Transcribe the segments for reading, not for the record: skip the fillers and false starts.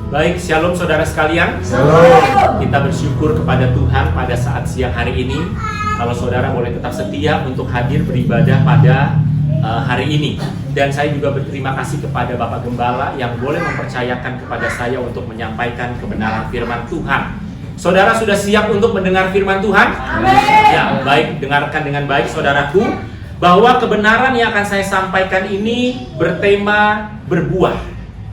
Baik, shalom saudara sekalian. Shalom. Kita bersyukur kepada Tuhan pada saat siang hari ini. Kalau saudara boleh tetap setia untuk hadir beribadah pada hari ini. Dan saya juga berterima kasih kepada Bapak Gembala yang boleh mempercayakan kepada saya untuk menyampaikan kebenaran firman Tuhan. Saudara sudah siap untuk mendengar firman Tuhan? Amin. Ya, baik, dengarkan dengan baik saudaraku, bahwa kebenaran yang akan saya sampaikan ini bertema berbuah.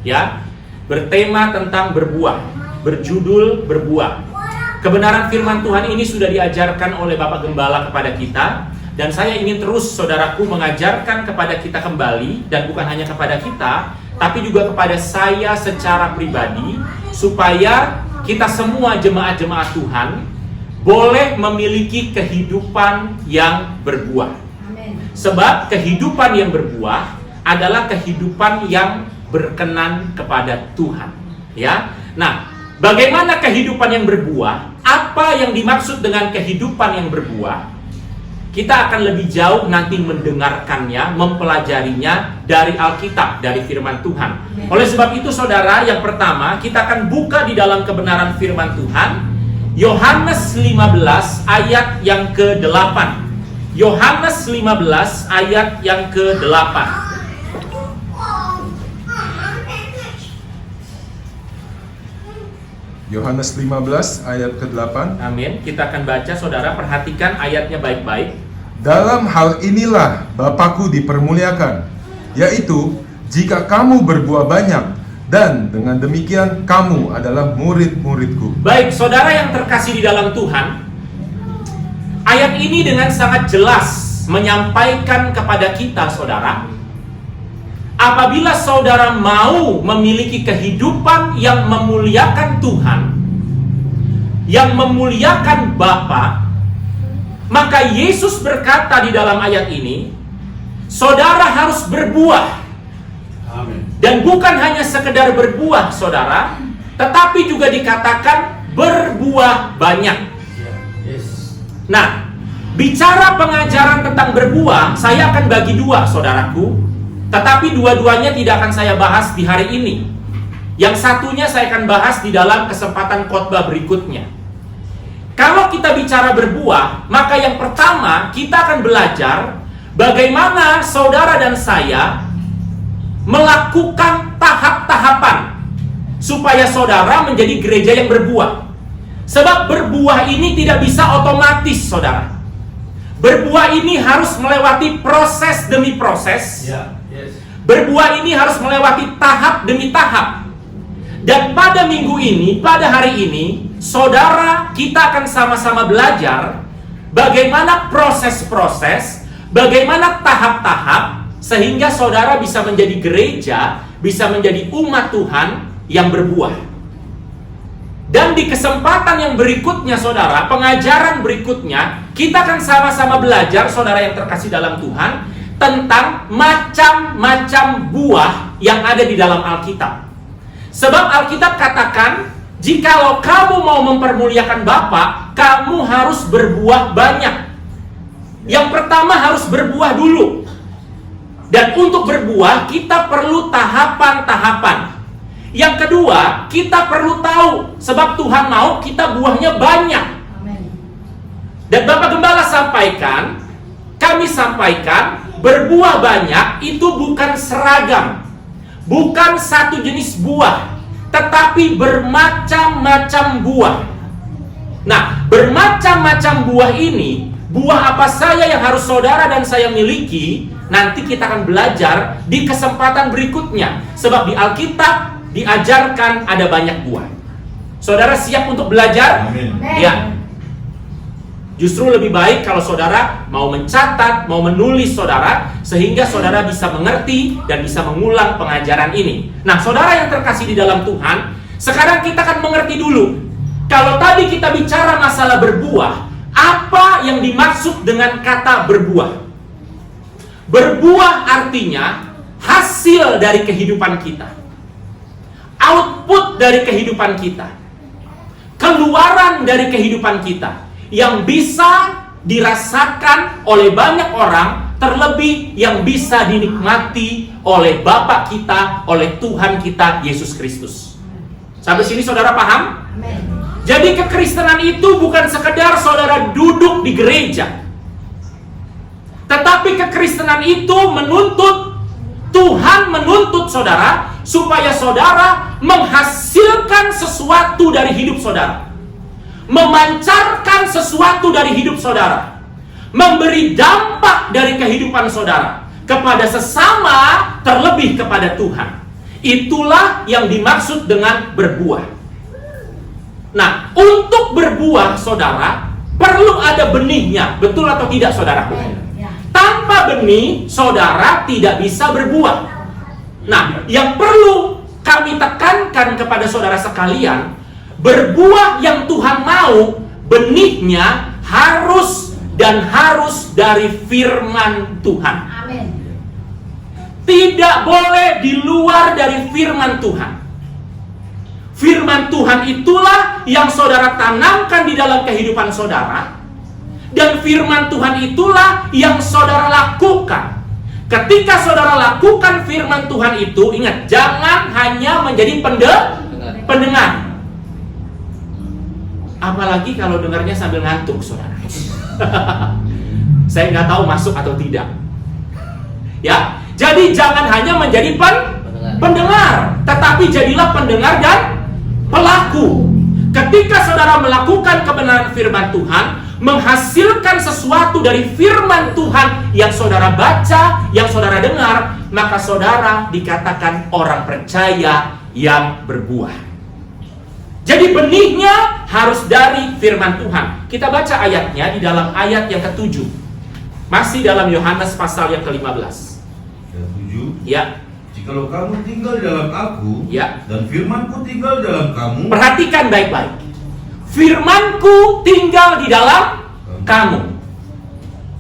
Ya, bertema tentang berbuah, berjudul berbuah. Kebenaran firman Tuhan ini sudah diajarkan oleh Bapak Gembala kepada kita, dan saya ingin terus saudaraku mengajarkan kepada kita kembali, dan bukan hanya kepada kita, tapi juga kepada saya secara pribadi, supaya kita semua jemaat-jemaat Tuhan boleh memiliki kehidupan yang berbuah. Sebab kehidupan yang berbuah adalah kehidupan yang berkenan kepada Tuhan. Ya. Nah, bagaimana kehidupan yang berbuah? Apa yang dimaksud dengan kehidupan yang berbuah? Kita akan lebih jauh nanti mendengarkannya, mempelajarinya dari Alkitab, dari firman Tuhan. Oleh sebab itu saudara, yang pertama kita akan buka di dalam kebenaran firman Tuhan, Yohanes 15 ayat yang ke-8. Yohanes 15 ayat yang ke-8. Yohanes 15 ayat ke-8. Amin. Kita akan baca, saudara, perhatikan ayatnya baik-baik. Dalam hal inilah Bapakku dipermuliakan, yaitu jika kamu berbuah banyak, dan dengan demikian kamu adalah murid-muridku. Baik, saudara yang terkasih di dalam Tuhan, ayat ini dengan sangat jelas menyampaikan kepada kita, saudara, apabila saudara mau memiliki kehidupan yang memuliakan Tuhan, yang memuliakan Bapa, maka Yesus berkata di dalam ayat ini, saudara harus berbuah. Amin. Dan bukan hanya sekedar berbuah, saudara, tetapi juga dikatakan berbuah banyak. Yes. Nah, bicara pengajaran tentang berbuah, saya akan bagi dua, saudaraku. Tetapi dua-duanya tidak akan saya bahas di hari ini. Yang satunya saya akan bahas di dalam kesempatan khotbah berikutnya. Kalau kita bicara berbuah, maka yang pertama kita akan belajar bagaimana saudara dan saya melakukan tahap-tahapan supaya saudara menjadi gereja yang berbuah. Sebab berbuah ini tidak bisa otomatis, saudara. Berbuah ini harus melewati proses demi proses. Ya. Yes. Berbuah ini harus melewati tahap demi tahap. Dan pada minggu ini, pada hari ini, saudara, kita akan sama-sama belajar bagaimana proses-proses, bagaimana tahap-tahap, sehingga saudara bisa menjadi gereja, bisa menjadi umat Tuhan yang berbuah. Dan di kesempatan yang berikutnya, saudara, pengajaran berikutnya, kita akan sama-sama belajar, saudara yang terkasih dalam Tuhan, tentang macam-macam buah yang ada di dalam Alkitab. Sebab Alkitab katakan, jikalau kamu mau mempermuliakan Bapa, kamu harus berbuah banyak. Yang pertama harus berbuah dulu. Dan untuk berbuah, kita perlu tahapan-tahapan. Yang kedua, kita perlu tahu, sebab Tuhan mau kita buahnya banyak. Dan Bapak Gembala sampaikan, kami sampaikan, berbuah banyak itu bukan seragam, bukan satu jenis buah, tetapi bermacam-macam buah. Nah, bermacam-macam buah ini, buah apa saja yang harus saudara dan saya miliki, nanti kita akan belajar di kesempatan berikutnya. Sebab di Alkitab diajarkan ada banyak buah. Saudara siap untuk belajar? Amin. Ya. Justru lebih baik kalau saudara mau mencatat, mau menulis saudara, sehingga saudara bisa mengerti dan bisa mengulang pengajaran ini. Nah, saudara yang terkasih di dalam Tuhan, sekarang kita akan mengerti dulu. Kalau tadi kita bicara masalah berbuah, apa yang dimaksud dengan kata berbuah? Berbuah artinya hasil dari kehidupan kita, output dari kehidupan kita, keluaran dari kehidupan kita, yang bisa dirasakan oleh banyak orang, terlebih yang bisa dinikmati oleh Bapa kita, oleh Tuhan kita Yesus Kristus. Sampai sini saudara paham? Amin. Jadi kekristenan itu bukan sekedar saudara duduk di gereja. Tetapi kekristenan itu menuntut, Tuhan menuntut saudara supaya saudara menghasilkan sesuatu dari hidup saudara, memancarkan sesuatu dari hidup saudara, memberi dampak dari kehidupan saudara kepada sesama, terlebih kepada Tuhan. Itulah yang dimaksud dengan berbuah. Nah, untuk berbuah saudara perlu ada benihnya, betul atau tidak saudara? Ya. Tanpa benih saudara tidak bisa berbuah. Nah, yang perlu kami tekankan kepada saudara sekalian, berbuah yang Tuhan mau, benihnya harus dari firman Tuhan. Amin. Tidak boleh di luar dari firman Tuhan. Firman Tuhan itulah yang saudara tanamkan di dalam kehidupan saudara, dan firman Tuhan itulah yang saudara lakukan. Ketika saudara lakukan firman Tuhan itu, ingat, jangan hanya menjadi pendengar. Apalagi kalau dengarnya sambil ngantuk, saudara. Saya nggak tahu masuk atau tidak. Ya, jadi jangan hanya menjadi pendengar, tetapi jadilah pendengar dan pelaku. Ketika saudara melakukan kebenaran firman Tuhan, menghasilkan sesuatu dari firman Tuhan yang saudara baca, yang saudara dengar, maka saudara dikatakan orang percaya yang berbuah. Jadi benihnya harus dari firman Tuhan. Kita baca ayatnya di dalam ayat yang ke-7. Masih dalam Yohanes pasal yang ke-15. Yang 7. Ya. Jikalau kamu tinggal di dalam aku, Ya. dan firmanku tinggal di dalam kamu, Perhatikan baik-baik. Firmanku tinggal di dalam kamu.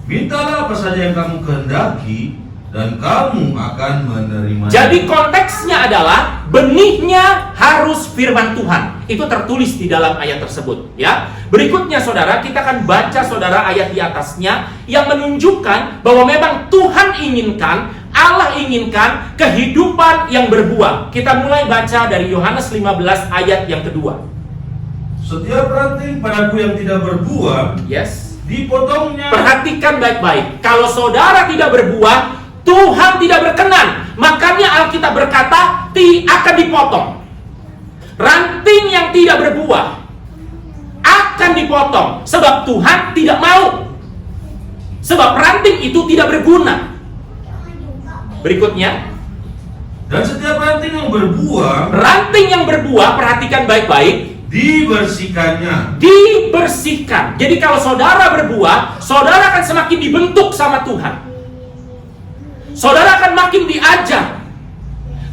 mintalah apa saja yang kamu kehendaki, dan kamu akan menerima. Jadi konteksnya adalah benihnya harus firman Tuhan. Itu tertulis di dalam ayat tersebut, ya. Berikutnya saudara, kita akan baca saudara ayat di atasnya yang menunjukkan bahwa memang Tuhan inginkan, Allah inginkan kehidupan yang berbuah. Kita mulai baca dari Yohanes 15 ayat yang kedua. Setiap ranting padaku yang tidak berbuah, Yes. dipotongnya. Perhatikan baik-baik. Kalau saudara tidak berbuah, Tuhan tidak berkenan. Makanya Alkitab berkata akan dipotong. Ranting yang tidak berbuah akan dipotong, sebab Tuhan tidak mau. Sebab ranting itu tidak berguna. Berikutnya, Dan setiap ranting yang berbuah, ranting yang berbuah, perhatikan baik-baik, dibersihkannya. dibersihkan. Jadi kalau saudara berbuah, saudara akan semakin dibentuk sama Tuhan. Saudara akan makin diajar.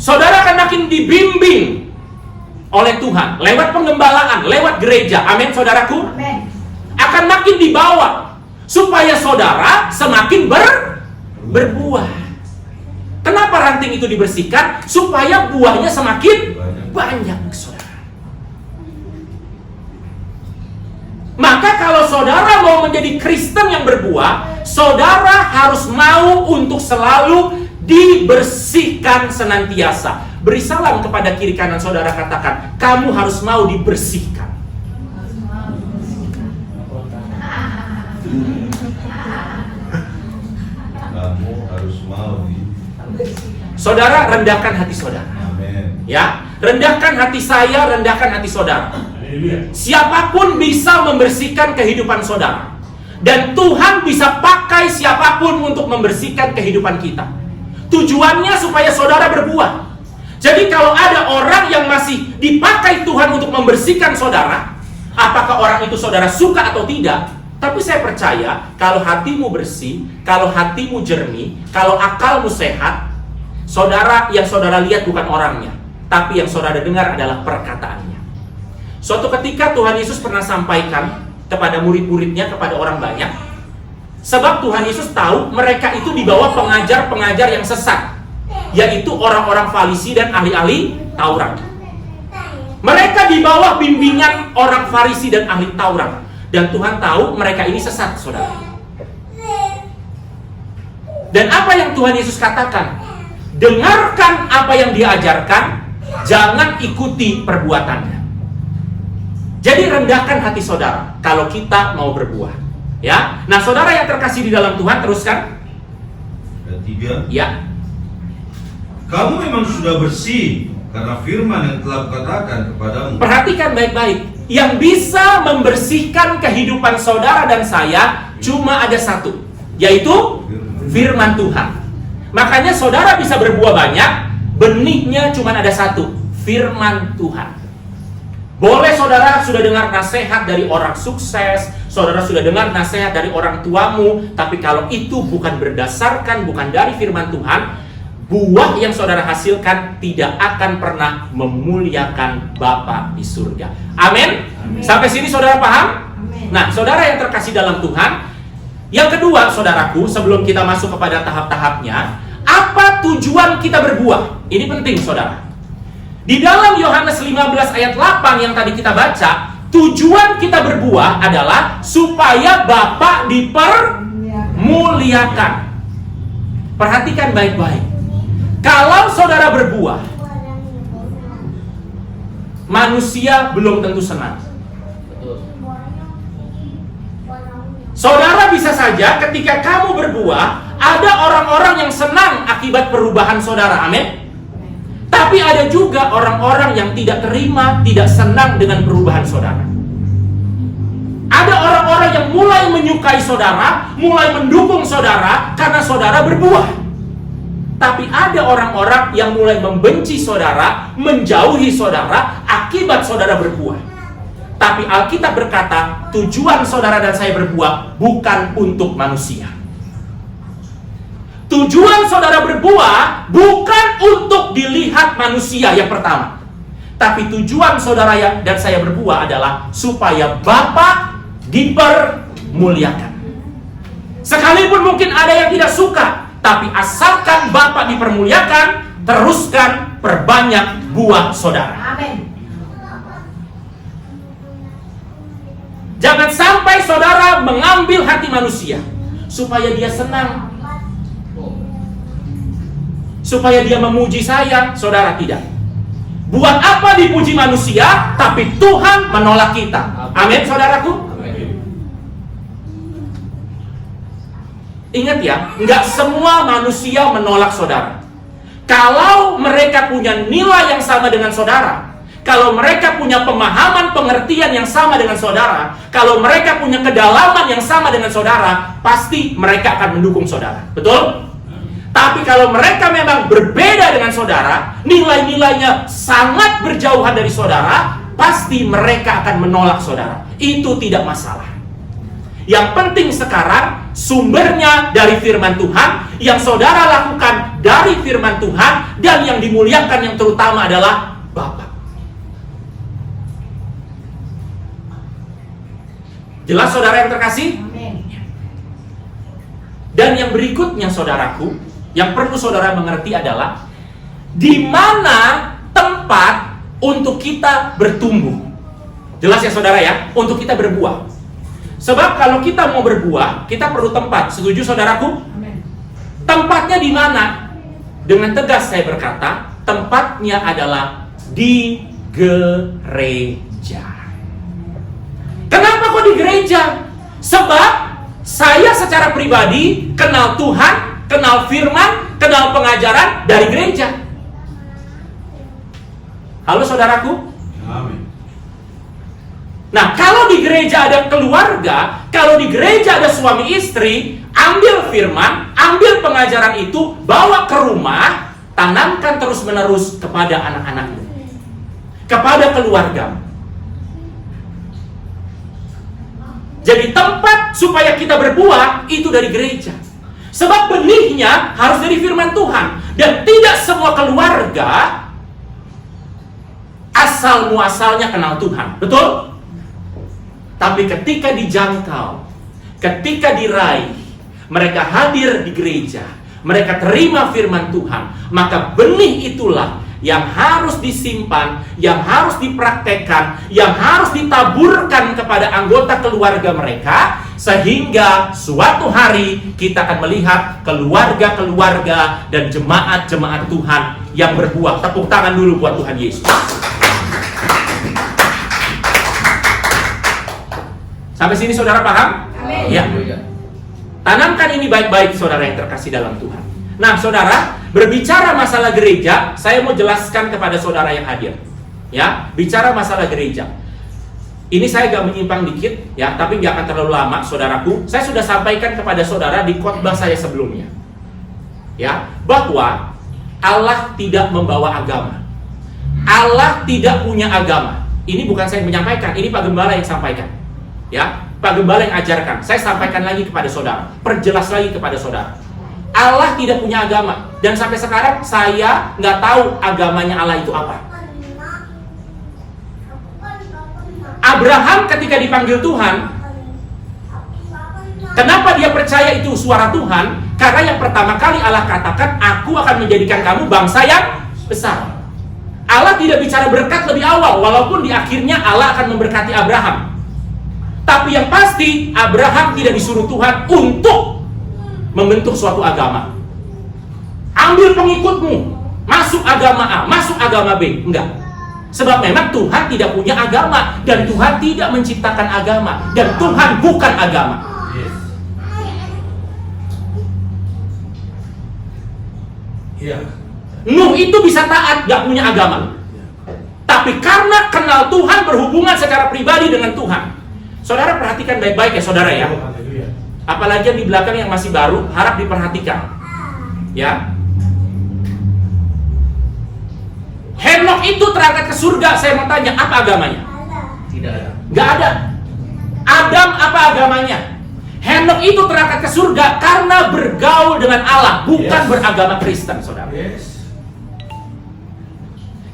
Saudara akan makin dibimbing oleh Tuhan lewat pengembalaan, lewat gereja. Amin, saudaraku. Amin. Akan makin dibawa supaya saudara semakin berbuah. Kenapa ranting itu dibersihkan? Supaya buahnya semakin banyak, saudara. Maka kalau saudara mau menjadi Kristen yang berbuah, saudara harus mau untuk selalu dibersihkan senantiasa. Beri salam kepada kiri kanan saudara, katakan, kamu harus mau dibersihkan. Kamu harus mau di. Saudara, rendahkan hati saudara. Amin. Ya, rendahkan hati saya, rendahkan hati saudara. Siapapun bisa membersihkan kehidupan saudara, dan Tuhan bisa pakai siapapun untuk membersihkan kehidupan kita. Tujuannya supaya saudara berbuah. Jadi kalau ada orang yang masih dipakai Tuhan untuk membersihkan saudara, apakah orang itu saudara suka atau tidak? Tapi saya percaya kalau hatimu bersih, kalau hatimu jernih, kalau akalmu sehat, saudara, yang saudara lihat bukan orangnya, tapi yang saudara dengar adalah perkataannya. Suatu ketika Tuhan Yesus pernah sampaikan kepada murid-muridnya, kepada orang banyak, sebab Tuhan Yesus tahu mereka itu di bawah pengajar-pengajar yang sesat, yaitu orang-orang Farisi dan ahli-ahli Taurat. Mereka di bawah bimbingan orang Farisi dan ahli Taurat, dan Tuhan tahu mereka ini sesat, saudara. Dan apa yang Tuhan Yesus katakan? Dengarkan apa yang diajarkan, jangan ikuti perbuatannya. Jadi rendahkan hati saudara kalau kita mau berbuah. Ya, nah saudara yang terkasih di dalam Tuhan, teruskan. Dan 3. Ya, Kamu memang sudah bersih karena firman yang telah kukatakan kepadamu. perhatikan baik-baik. Yang bisa membersihkan kehidupan saudara dan saya cuma ada satu, yaitu firman Tuhan. Makanya saudara bisa berbuah banyak, benihnya cuma ada satu, firman Tuhan. Boleh saudara sudah dengar nasihat dari orang sukses, saudara sudah dengar nasihat dari orang tuamu, tapi kalau itu bukan berdasarkan, bukan dari firman Tuhan, buah yang saudara hasilkan tidak akan pernah memuliakan Bapa di surga. Amin? Sampai sini saudara paham? Nah, saudara yang terkasih dalam Tuhan, yang kedua saudaraku, sebelum kita masuk kepada tahap-tahapnya, apa tujuan kita berbuah? Ini penting saudara. Di dalam Yohanes 15 ayat 8 yang tadi kita baca, tujuan kita berbuah adalah supaya Bapa dipermuliakan. Perhatikan baik-baik. Kalau saudara berbuah, manusia belum tentu senang. Saudara bisa saja ketika kamu berbuah, ada orang-orang yang senang akibat perubahan saudara. Amin. Tapi ada juga orang-orang yang tidak terima, tidak senang dengan perubahan saudara. Ada orang-orang yang mulai menyukai saudara, mulai mendukung saudara karena saudara berbuah. Tapi ada orang-orang yang mulai membenci saudara, menjauhi saudara akibat saudara berbuah. Tapi Alkitab berkata, tujuan saudara dan saya berbuah bukan untuk manusia. Tujuan saudara berbuah bukan untuk dilihat manusia yang pertama. Tapi tujuan saudara dan saya berbuah adalah supaya Bapa dipermuliakan. Sekalipun mungkin ada yang tidak suka, tapi asalkan Bapa dipermuliakan, teruskan perbanyak buah saudara. Amin. Jangan sampai saudara mengambil hati manusia supaya dia senang, supaya dia memuji saya. Saudara, tidak. Buat apa dipuji manusia, tapi Tuhan menolak kita. Amin, saudaraku. Ingat ya, nggak semua manusia menolak saudara. Kalau mereka punya nilai yang sama dengan saudara, kalau mereka punya pemahaman pengertian yang sama dengan saudara, kalau mereka punya kedalaman yang sama dengan saudara, pasti mereka akan mendukung saudara. Betul? Tapi kalau mereka memang berbeda dengan saudara, nilai-nilainya sangat berjauhan dari saudara, pasti mereka akan menolak saudara. Itu tidak masalah. Yang penting sekarang sumbernya dari firman Tuhan, yang saudara lakukan dari firman Tuhan, dan yang dimuliakan yang terutama adalah Bapa. Jelas saudara yang terkasih? Amin. Dan yang berikutnya saudaraku, yang perlu saudara mengerti adalah di mana tempat untuk kita bertumbuh. Jelas ya saudara ya, untuk kita berbuah. Sebab kalau kita mau berbuah, kita perlu tempat. Setuju saudaraku? Amin. Tempatnya di mana? Dengan tegas saya berkata, tempatnya adalah di gereja. Kenapa kok di gereja? Sebab saya secara pribadi kenal Tuhan, kenal firman, kenal pengajaran dari gereja. Halo saudaraku? Amin. Nah, kalau di gereja ada keluarga, kalau di gereja ada suami istri, ambil firman, ambil pengajaran itu, bawa ke rumah, tanamkan terus-menerus kepada anak-anakmu, kepada keluarga. Jadi tempat supaya kita berbuah itu dari gereja. Sebab benihnya harus dari firman Tuhan. Dan tidak semua keluarga asal muasalnya kenal Tuhan. Betul? Tapi ketika dijangkau, ketika diraih, mereka hadir di gereja, mereka terima firman Tuhan, maka benih itulah yang harus disimpan, yang harus dipraktekkan, yang harus ditaburkan kepada anggota keluarga mereka, Sehingga suatu hari kita akan melihat keluarga-keluarga dan jemaat-jemaat Tuhan yang berbuah. Tepuk tangan dulu buat Tuhan Yesus. Sampai sini saudara paham? Ya. Tanamkan ini baik-baik saudara yang terkasih dalam Tuhan. Nah saudara, berbicara masalah gereja, saya mau jelaskan kepada saudara yang hadir. Ya, bicara masalah gereja. Ini saya agak menyimpang dikit, ya, tapi nggak akan terlalu lama, saudaraku. Saya sudah sampaikan kepada saudara di khotbah saya sebelumnya, ya, bahwa Allah tidak membawa agama. Allah tidak punya agama. Ini bukan saya yang menyampaikan, ini Pak Gembala yang sampaikan, ya, Pak Gembala yang ajarkan. Saya sampaikan lagi kepada saudara, perjelas lagi kepada saudara. Allah tidak punya agama, dan sampai sekarang saya nggak tahu agamanya Allah itu apa. Abraham ketika dipanggil Tuhan, kenapa dia percaya itu suara Tuhan? Karena yang pertama kali Allah katakan, aku akan menjadikan kamu bangsa yang besar. Allah tidak bicara berkat lebih awal, walaupun di akhirnya Allah akan memberkati Abraham. Tapi yang pasti, Abraham tidak disuruh Tuhan untuk membentuk suatu agama. Ambil pengikutmu, masuk agama A, masuk agama B. Enggak. Sebab memang Tuhan tidak punya agama, dan Tuhan tidak menciptakan agama, dan Tuhan bukan agama. Iya. Nuh itu bisa taat, gak punya agama. Tapi karena kenal Tuhan, berhubungan secara pribadi dengan Tuhan. Saudara perhatikan baik-baik ya saudara ya. Apalagi yang di belakang yang masih baru, harap diperhatikan. Ya. Henok itu terangkat ke surga. Saya mau tanya, apa agamanya? Tidak ada. Gak ada. Adam apa agamanya? Henok itu terangkat ke surga karena bergaul dengan Allah, bukan beragama Kristen, saudara. Yes.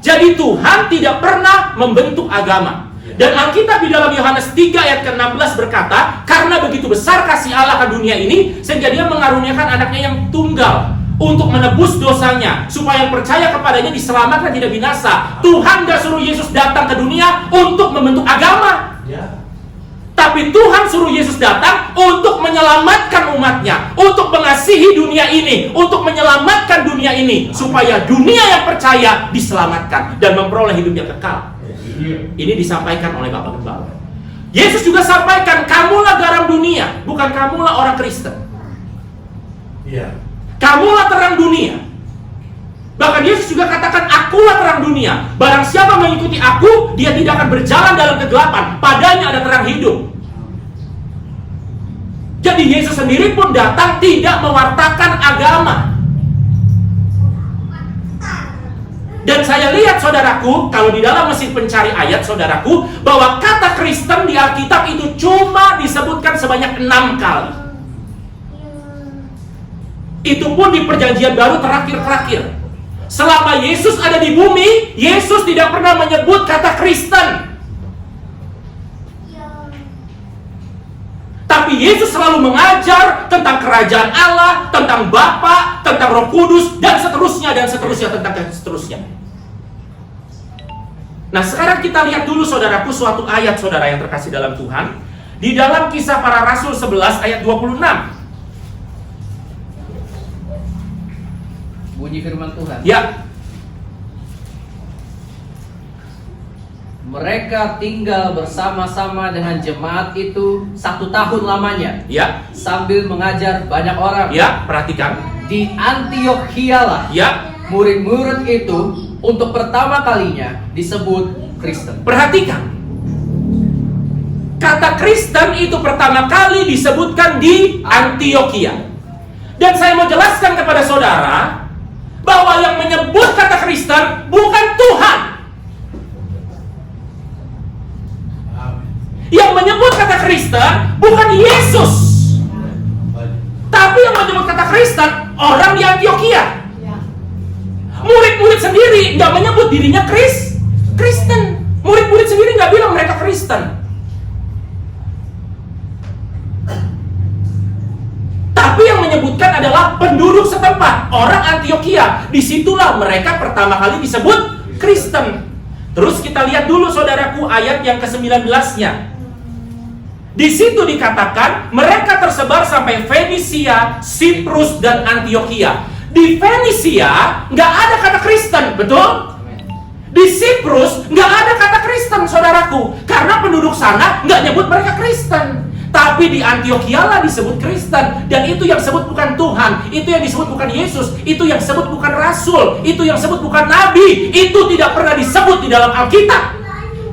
Jadi Tuhan tidak pernah membentuk agama. Dan Alkitab di dalam Yohanes 3 ayat ke-16 berkata, karena begitu besar kasih Allah ke dunia ini, sehingga dia mengaruniakan anaknya yang tunggal untuk menebus dosanya, supaya yang percaya kepadanya diselamatkan, tidak binasa. Tuhan gak suruh Yesus datang ke dunia untuk membentuk agama, Ya. tapi Tuhan suruh Yesus datang untuk menyelamatkan umatnya, untuk mengasihi dunia ini, untuk menyelamatkan dunia ini, supaya dunia yang percaya diselamatkan dan memperoleh hidup yang kekal. Ini disampaikan oleh Bapak Gembala. Yesus juga sampaikan, kamulah garam dunia, bukan kamulah orang Kristen. Iya. Kamulah terang dunia. Bahkan Yesus juga katakan, akulah terang dunia. Barang siapa mengikuti aku, dia tidak akan berjalan dalam kegelapan, padanya ada terang hidup. Jadi Yesus sendiri pun datang tidak mewartakan agama. Dan saya lihat saudaraku, kalau di dalam mesin pencari ayat saudaraku, bahwa kata Kristen di Alkitab itu cuma disebutkan sebanyak 6 kali. Itu pun di perjanjian baru terakhir-terakhir. Selama Yesus ada di bumi, Yesus tidak pernah menyebut kata Kristen. Tapi Yesus selalu mengajar tentang kerajaan Allah, tentang Bapa, tentang Roh Kudus, dan seterusnya, tentang seterusnya. Nah sekarang kita lihat dulu saudaraku suatu ayat saudara yang terkasih dalam Tuhan. Di dalam Kisah Para Rasul 11 ayat 26. Bunyi firman Tuhan. Ya. Mereka tinggal bersama-sama dengan jemaat itu 1 tahun lamanya, Ya. sambil mengajar banyak orang. Ya, perhatikan. Di Antiokhia lah Ya, murid-murid itu untuk pertama kalinya disebut Kristen. perhatikan. Kata Kristen itu pertama kali disebutkan di Antiokhia. Dan saya mau jelaskan kepada saudara bahwa yang menyebut kata Kristen bukan Tuhan. Yang menyebut kata Kristen bukan Yesus. Tapi yang menyebut kata Kristen orang di Antiokhia. Murid-murid sendiri nggak menyebut dirinya Kristen. Murid-murid sendiri nggak bilang mereka Kristen. Tapi yang menyebutkan adalah penduduk setempat, orang Antiokhia. Disitulah mereka pertama kali disebut Kristen. Terus kita lihat dulu saudaraku ayat yang ke-19-nya. Di situ dikatakan mereka tersebar sampai Fenisia, Siprus, dan Antioquia. Di Fenisia nggak ada kata Kristen, betul? Di Siprus nggak ada kata Kristen, saudaraku, karena penduduk sana nggak nyebut mereka Kristen. Tapi di Antioquia lah disebut Kristen, dan itu yang disebut bukan Tuhan, itu yang disebut bukan Yesus, itu yang disebut bukan Rasul, itu yang disebut bukan Nabi, itu tidak pernah disebut di dalam Alkitab,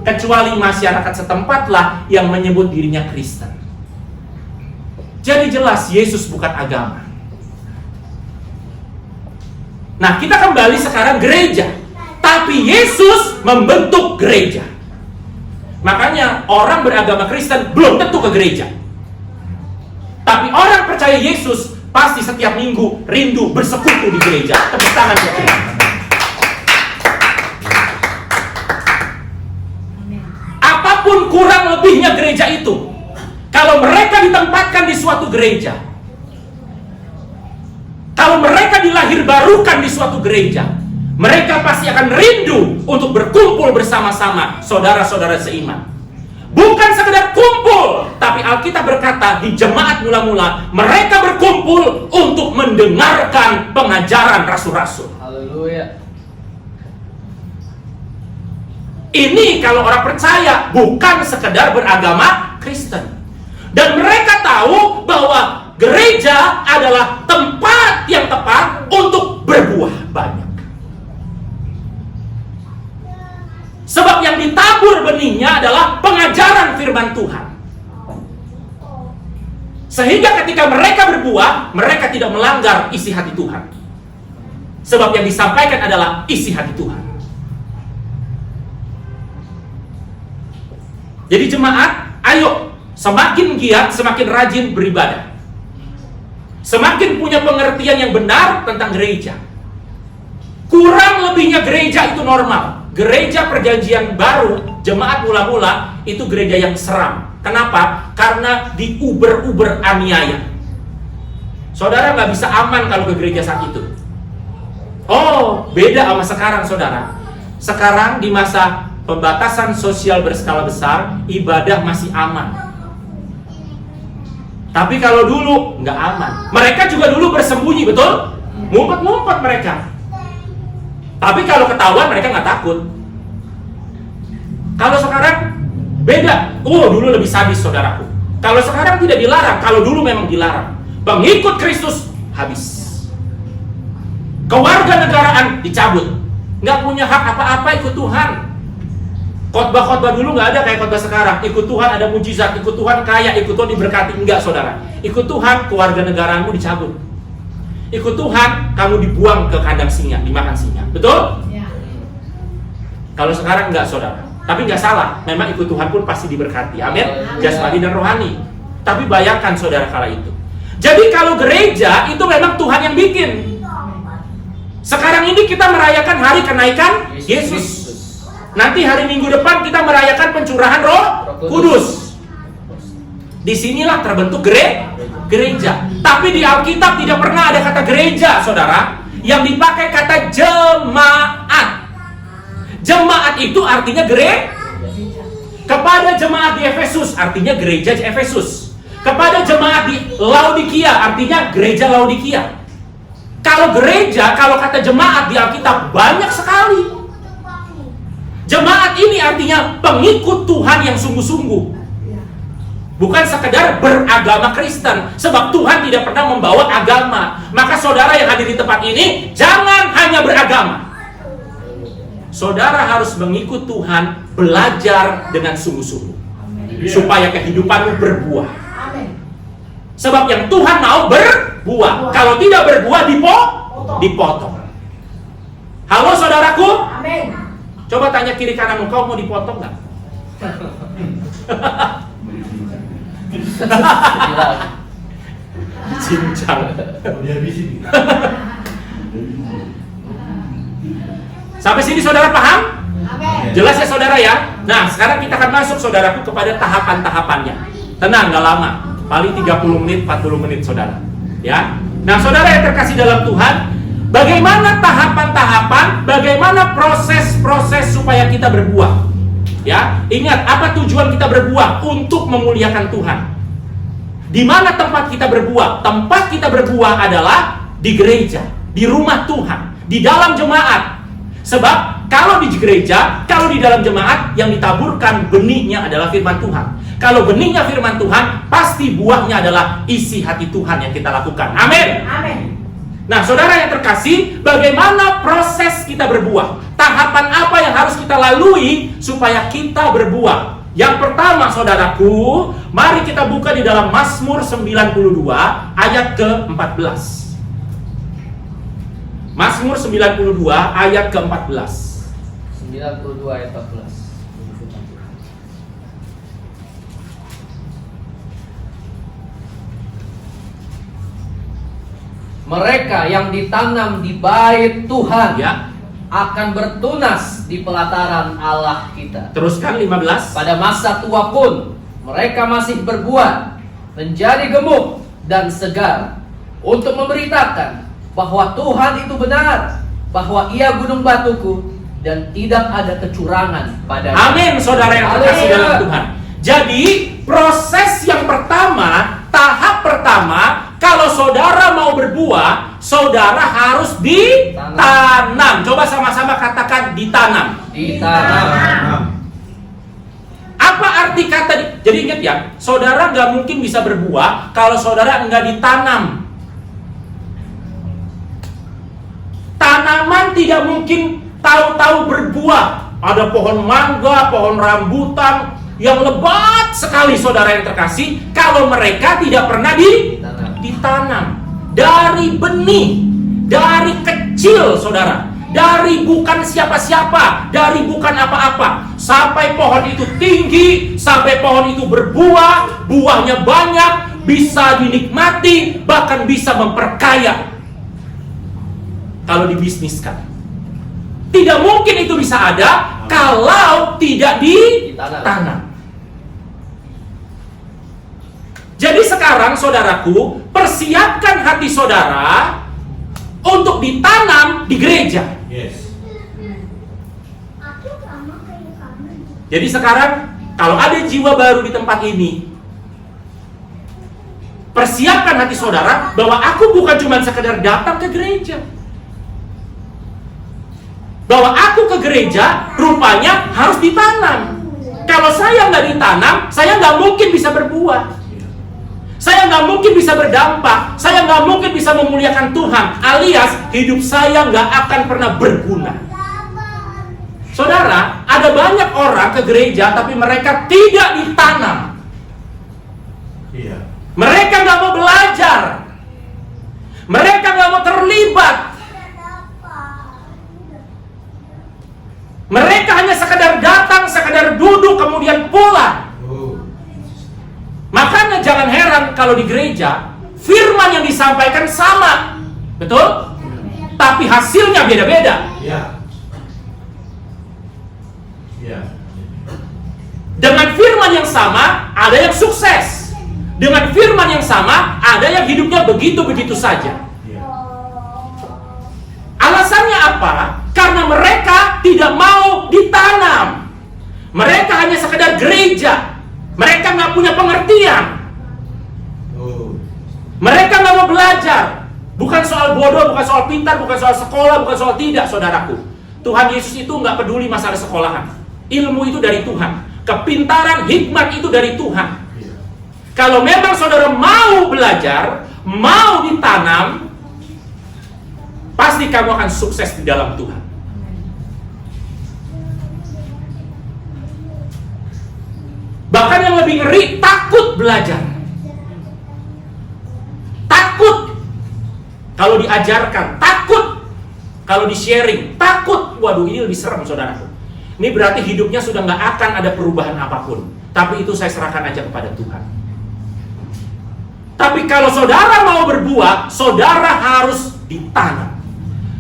kecuali masyarakat setempat lah yang menyebut dirinya Kristen. Jadi jelas Yesus bukan agama. Nah, kita kembali sekarang gereja. Tapi Yesus membentuk gereja. Makanya orang beragama Kristen belum tentu ke gereja. Tapi orang percaya Yesus pasti setiap minggu rindu bersekutu di gereja. Tepuk tangan buat Tuhan. Apapun kurang lebihnya gereja itu, kalau mereka ditempatkan di suatu gereja, kalau mereka dilahirbarukan di suatu gereja, mereka pasti akan rindu untuk berkumpul bersama-sama saudara-saudara seiman. Bukan sekedar kumpul, tapi Alkitab berkata di jemaat mula-mula mereka berkumpul untuk mendengarkan pengajaran rasul-rasul. Haleluya. Ini kalau orang percaya, bukan sekedar beragama Kristen. Dan mereka tahu bahwa gereja adalah tempat yang tepat untuk berbuah banyak. Sebab yang ditabur benihnya adalah pengajaran firman Tuhan. Sehingga ketika mereka berbuah, mereka tidak melanggar isi hati Tuhan. Sebab yang disampaikan adalah isi hati Tuhan. Jadi jemaat, ayo semakin giat, semakin rajin beribadah. Semakin punya pengertian yang benar tentang gereja. Kurang lebihnya gereja itu normal. Gereja perjanjian baru, jemaat mula-mula, itu gereja yang seram. Kenapa? Karena diuber-uber aniaya. Saudara nggak bisa aman kalau ke gereja saat itu. Oh, beda sama sekarang, saudara. Sekarang di masa pembatasan sosial berskala besar, ibadah masih aman. Tapi kalau dulu nggak aman. Mereka juga dulu bersembunyi, betul? Ngumpet-ngumpet mereka. Tapi kalau ketahuan mereka nggak takut. Kalau sekarang beda. Oh, dulu lebih sadis, saudaraku. Kalau sekarang tidak dilarang, kalau dulu memang dilarang. Pengikut Kristus habis. Kewarganegaraan dicabut. Nggak punya hak apa-apa ikut Tuhan. Khotbah-khotbah dulu nggak ada kayak khotbah sekarang. Ikut Tuhan ada mujizat, ikut Tuhan kaya, ikut Tuhan diberkati. Enggak, saudara. Ikut Tuhan, kewarganegaraanmu dicabut. Ikut Tuhan, kamu dibuang ke kandang singa, dimakan singa. Betul? Ya. Kalau sekarang enggak, saudara. Tapi enggak salah. Memang ikut Tuhan pun pasti diberkati. Amin. Jasmani dan rohani. Tapi bayangkan, saudara, kala itu. Jadi kalau gereja itu memang Tuhan yang bikin. Sekarang ini kita merayakan hari kenaikan Yesus. Nanti hari Minggu depan kita merayakan pencurahan Roh Kudus. Disinilah terbentuk gereja. Tapi di Alkitab tidak pernah ada kata gereja, saudara. Yang dipakai kata jemaat. Jemaat itu artinya gereja. Kepada jemaat di Efesus artinya gereja Efesus. Kepada jemaat di Laodikia artinya gereja Laodikia. Kalau gereja, kalau kata jemaat di Alkitab banyak sekali. Jemaat ini artinya pengikut Tuhan yang sungguh-sungguh. Bukan sekedar beragama Kristen. Sebab Tuhan tidak pernah membawa agama. Maka saudara yang hadir di tempat ini, jangan hanya beragama. Saudara harus mengikut Tuhan, belajar dengan sungguh-sungguh. Supaya kehidupanmu berbuah. Sebab yang Tuhan mau berbuah. Kalau tidak berbuah, dipotong. Halo saudaraku? Amin. Coba tanya kiri kananmu, kau mau dipotong nggak? Cincang. Sampai sini saudara paham? Jelas ya saudara ya? Nah sekarang kita akan masuk saudaraku kepada tahapan-tahapannya. Tenang, gak lama. Paling 30 menit, 40 menit saudara. Ya. Nah saudara yang terkasih dalam Tuhan, bagaimana tahapan-tahapan, bagaimana proses-proses supaya kita berbuah? Ya, ingat apa tujuan kita berbuah? Untuk memuliakan Tuhan. Di mana tempat kita berbuah? Tempat kita berbuah adalah di gereja, di rumah Tuhan, di dalam jemaat. Sebab kalau di gereja, kalau di dalam jemaat, yang ditaburkan benihnya adalah firman Tuhan. Kalau benihnya firman Tuhan, pasti buahnya adalah isi hati Tuhan yang kita lakukan. Amin. Amin. Nah, saudara yang terkasih, bagaimana proses kita berbuah? Tahapan apa yang harus kita lalui supaya kita berbuah? Yang pertama, saudaraku, mari kita buka di dalam Mazmur 92 ayat ke-14. Mazmur 92 ayat ke-14. 92 ayat 14. Mereka yang ditanam di bait Tuhan Ya, akan bertunas di pelataran Allah kita. teruskan 15. Pada masa tua pun mereka masih berbuah, menjadi gemuk dan segar, untuk memberitakan bahwa Tuhan itu benar, bahwa Ia gunung batuku dan tidak ada kecurangan padanya. Amin, saudara yang terkasih Haleluya. dalam Tuhan. Jadi, proses yang pertama, tahap pertama, kalau saudara mau berbuah, saudara harus ditanam. Coba sama-sama katakan ditanam. Ditanam. Apa arti kata jadi ingat ya, saudara nggak mungkin bisa berbuah kalau saudara nggak ditanam. Tanaman tidak mungkin tahu-tahu berbuah. Ada pohon mangga, pohon rambutan yang lebat sekali, saudara yang terkasih, kalau mereka tidak pernah ditanam. Dari benih, dari kecil, saudara, dari bukan siapa-siapa, dari bukan apa-apa, sampai pohon itu tinggi, sampai pohon itu berbuah, buahnya banyak, bisa dinikmati, bahkan bisa memperkaya kalau dibisniskan. Tidak mungkin itu bisa ada kalau tidak ditanam. Jadi sekarang, saudaraku, persiapkan hati saudara untuk ditanam di gereja. Yes. Jadi sekarang, kalau ada jiwa baru di tempat ini, persiapkan hati saudara bahwa aku bukan cuma sekedar datang ke gereja. Bahwa aku ke gereja rupanya harus ditanam. Kalau saya nggak ditanam, saya nggak mungkin bisa berbuah. Saya nggak mungkin bisa berdampak. Saya nggak mungkin bisa memuliakan Tuhan. Alias hidup saya nggak akan pernah berguna. Saudara, ada banyak orang ke gereja tapi mereka tidak ditanam. Iya. Mereka nggak mau belajar. Mereka nggak mau terlibat. Mereka hanya sekedar datang, sekedar duduk, kemudian pulang. Makanya jangan heran kalau di gereja firman yang disampaikan sama, betul? Tapi hasilnya beda-beda. Iya. Iya. Dengan firman yang sama, ada yang sukses. Dengan firman yang sama, ada yang hidupnya begitu-begitu saja. Iya. Alasannya apa? Karena mereka tidak mau ditanam. Mereka hanya sekedar gereja. Mereka nggak punya pengertian. Mereka nggak mau belajar. Bukan soal bodoh, bukan soal pintar, bukan soal sekolah, bukan soal tidak, saudaraku. Tuhan Yesus itu nggak peduli masalah sekolahan. Ilmu itu dari Tuhan. Kepintaran, hikmat itu dari Tuhan. Kalau memang saudara mau belajar, mau ditanam, pasti kamu akan sukses di dalam Tuhan. Bahkan yang lebih ngeri, takut belajar. Takut kalau diajarkan, takut kalau di-sharing, takut. Waduh, ini lebih serem, saudaraku. Ini berarti hidupnya sudah nggak akan ada perubahan apapun. Tapi itu saya serahkan aja kepada Tuhan. Tapi kalau saudara mau berbuah, saudara harus ditanam.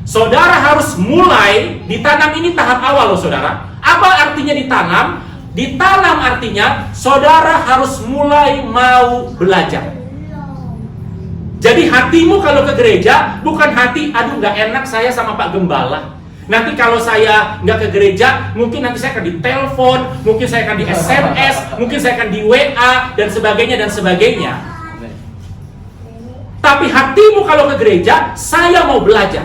Saudara harus mulai ditanam. Ini tahap awal loh, saudara. Apa artinya ditanam? Ditanam artinya saudara harus mulai mau belajar. Jadi hatimu kalau ke gereja bukan hati, aduh nggak enak saya sama Pak Gembala. Nanti kalau saya nggak ke gereja, mungkin nanti saya akan ditelepon, mungkin saya akan di SMS, mungkin saya akan di WA, dan sebagainya, dan sebagainya. Tapi hatimu kalau ke gereja, saya mau belajar.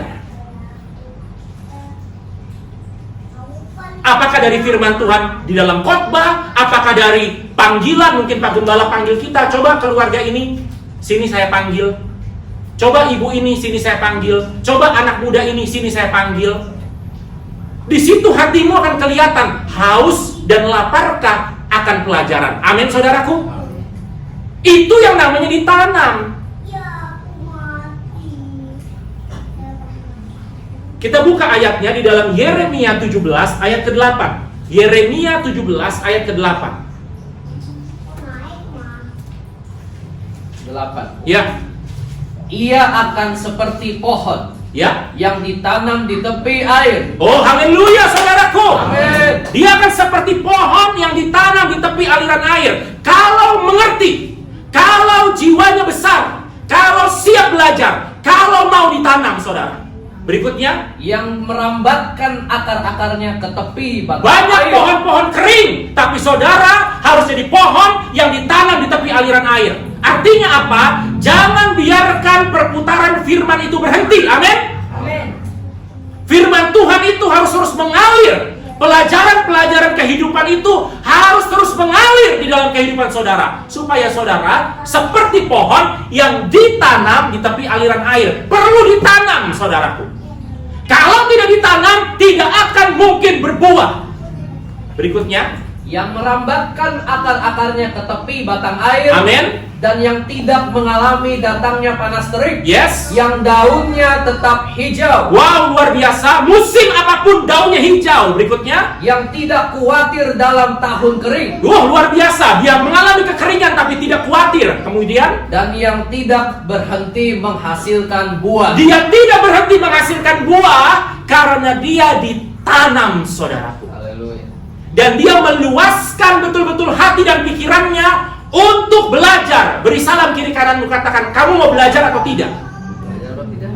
Apakah dari firman Tuhan di dalam khotbah? Apakah dari panggilan? Mungkin Pak Gembala panggil kita, coba keluarga ini, sini saya panggil. Coba ibu ini, sini saya panggil. Coba anak muda ini, sini saya panggil. Di situ hatimu akan kelihatan haus dan laparkah akan pelajaran. Amin, saudaraku. Itu yang namanya ditanam. Kita buka ayatnya di dalam Yeremia 17 ayat ke-8. Yeremia 17 ayat ke-8. 8. Ya, Ia akan seperti pohon ya. yang ditanam di tepi air. Oh, haleluya, saudaraku. Amin. Dia akan seperti pohon yang ditanam di tepi aliran air. Kalau mengerti, kalau jiwanya besar, kalau siap belajar, kalau mau ditanam, saudara. Berikutnya, Yang merambatkan akar-akarnya ke tepi batang banyak air. pohon-pohon kering, tapi saudara harus jadi pohon yang ditanam di tepi aliran air. Artinya apa? Jangan biarkan perputaran firman itu berhenti. Amin. Firman Tuhan itu harus terus mengalir. Pelajaran-pelajaran kehidupan itu harus terus mengalir di dalam kehidupan saudara, supaya saudara seperti pohon yang ditanam di tepi aliran air. Perlu ditanam, saudaraku. Kalau tidak ditanam, tidak akan mungkin berbuah. Berikutnya, Yang merambatkan akar-akarnya ke tepi batang air. amin. Dan yang tidak mengalami datangnya panas terik. Yes. Yang daunnya tetap hijau. Wow, luar biasa. Musim apapun daunnya hijau. Berikutnya, Yang tidak khawatir dalam tahun kering. wah, luar biasa. Dia mengalami kekeringan tapi tidak khawatir. Kemudian, Dan yang tidak berhenti menghasilkan buah. dia tidak berhenti menghasilkan buah karena dia ditanam, saudaraku. Haleluya. Dan dia meluaskan betul-betul hati dan pikirannya untuk belajar. Beri salam kiri kananmu, katakan, kamu mau belajar atau tidak? Belajar apa tidak?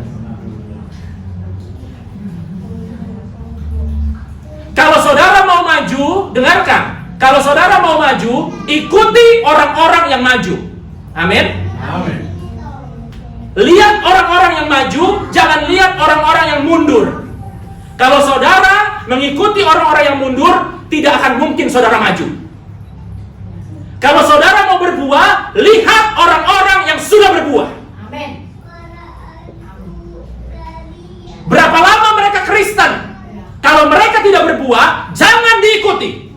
Kalau saudara mau maju, dengarkan. Kalau saudara mau maju, ikuti orang-orang yang maju. Amin. Amin. Lihat orang-orang yang maju, jangan lihat orang-orang yang mundur. Kalau saudara mengikuti orang-orang yang mundur, tidak akan mungkin saudara maju. Kalau saudara mau berbuah, lihat orang-orang yang sudah berbuah. Amin. Berapa lama mereka Kristen? Kalau mereka tidak berbuah, jangan diikuti.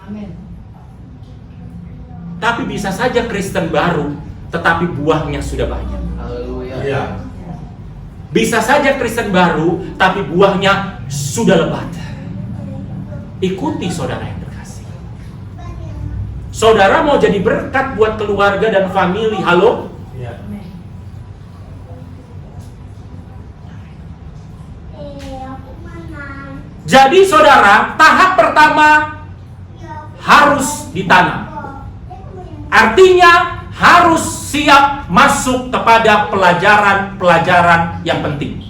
Amin. Tapi bisa saja Kristen baru, tetapi buahnya sudah banyak. Haleluya. Iya. Bisa saja Kristen baru, tapi buahnya sudah lebat. Ikuti saudara yang terkasih. Saudara mau jadi berkat buat keluarga dan famili. Halo? Iya. Jadi saudara, tahap pertama harus ditanam. Artinya harus siap masuk kepada pelajaran-pelajaran yang penting.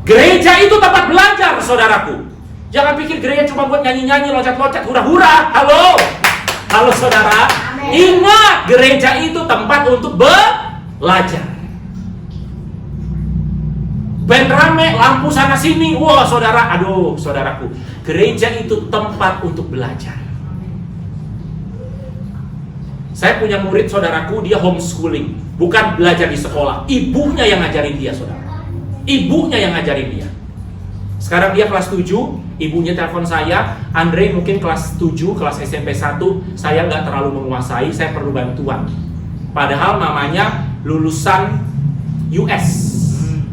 Gereja itu tempat belajar, saudaraku. Jangan pikir gereja cuma buat nyanyi-nyanyi, loncat-loncat, hura-hura. Halo? Halo saudara. Amin. Ingat, gereja itu tempat untuk belajar. Band rame, lampu sana sini. Wah, saudara, aduh, saudaraku. Gereja itu tempat untuk belajar. Saya punya murid, saudaraku, dia homeschooling. Bukan belajar di sekolah. Ibunya yang ngajarin dia, saudara. Ibunya yang ngajarin dia. Sekarang dia kelas 7, ibunya telepon saya, Andre mungkin kelas 7, kelas SMP 1, saya nggak terlalu menguasai, saya perlu bantuan. Padahal mamanya lulusan US,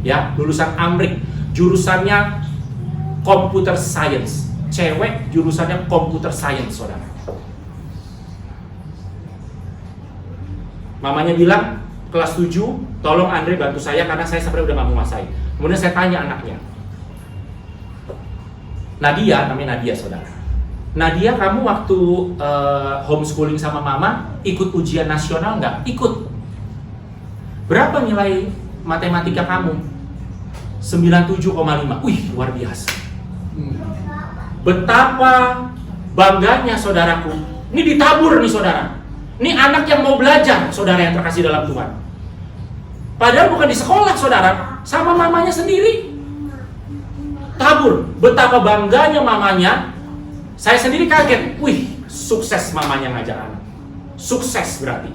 ya, lulusan Amrik, jurusannya computer science. Cewek jurusannya computer science, saudara. Mamanya bilang, kelas 7, tolong Andre bantu saya karena saya sebenarnya udah nggak menguasai. Kemudian saya tanya anaknya, Nadia, namanya Nadia, saudara. Nadia, kamu waktu homeschooling sama mama ikut ujian nasional nggak? Ikut. Berapa nilai matematika kamu? 97,5. Wih, luar biasa. Betapa bangganya saudaraku. Ini ditabur nih saudara. Ini anak yang mau belajar, saudara yang terkasih dalam Tuhan. Padahal bukan di sekolah saudara, sama mamanya sendiri. Tabur, betapa bangganya mamanya. Saya sendiri kaget. Wih, sukses mamanya ngajar anak. Sukses berarti.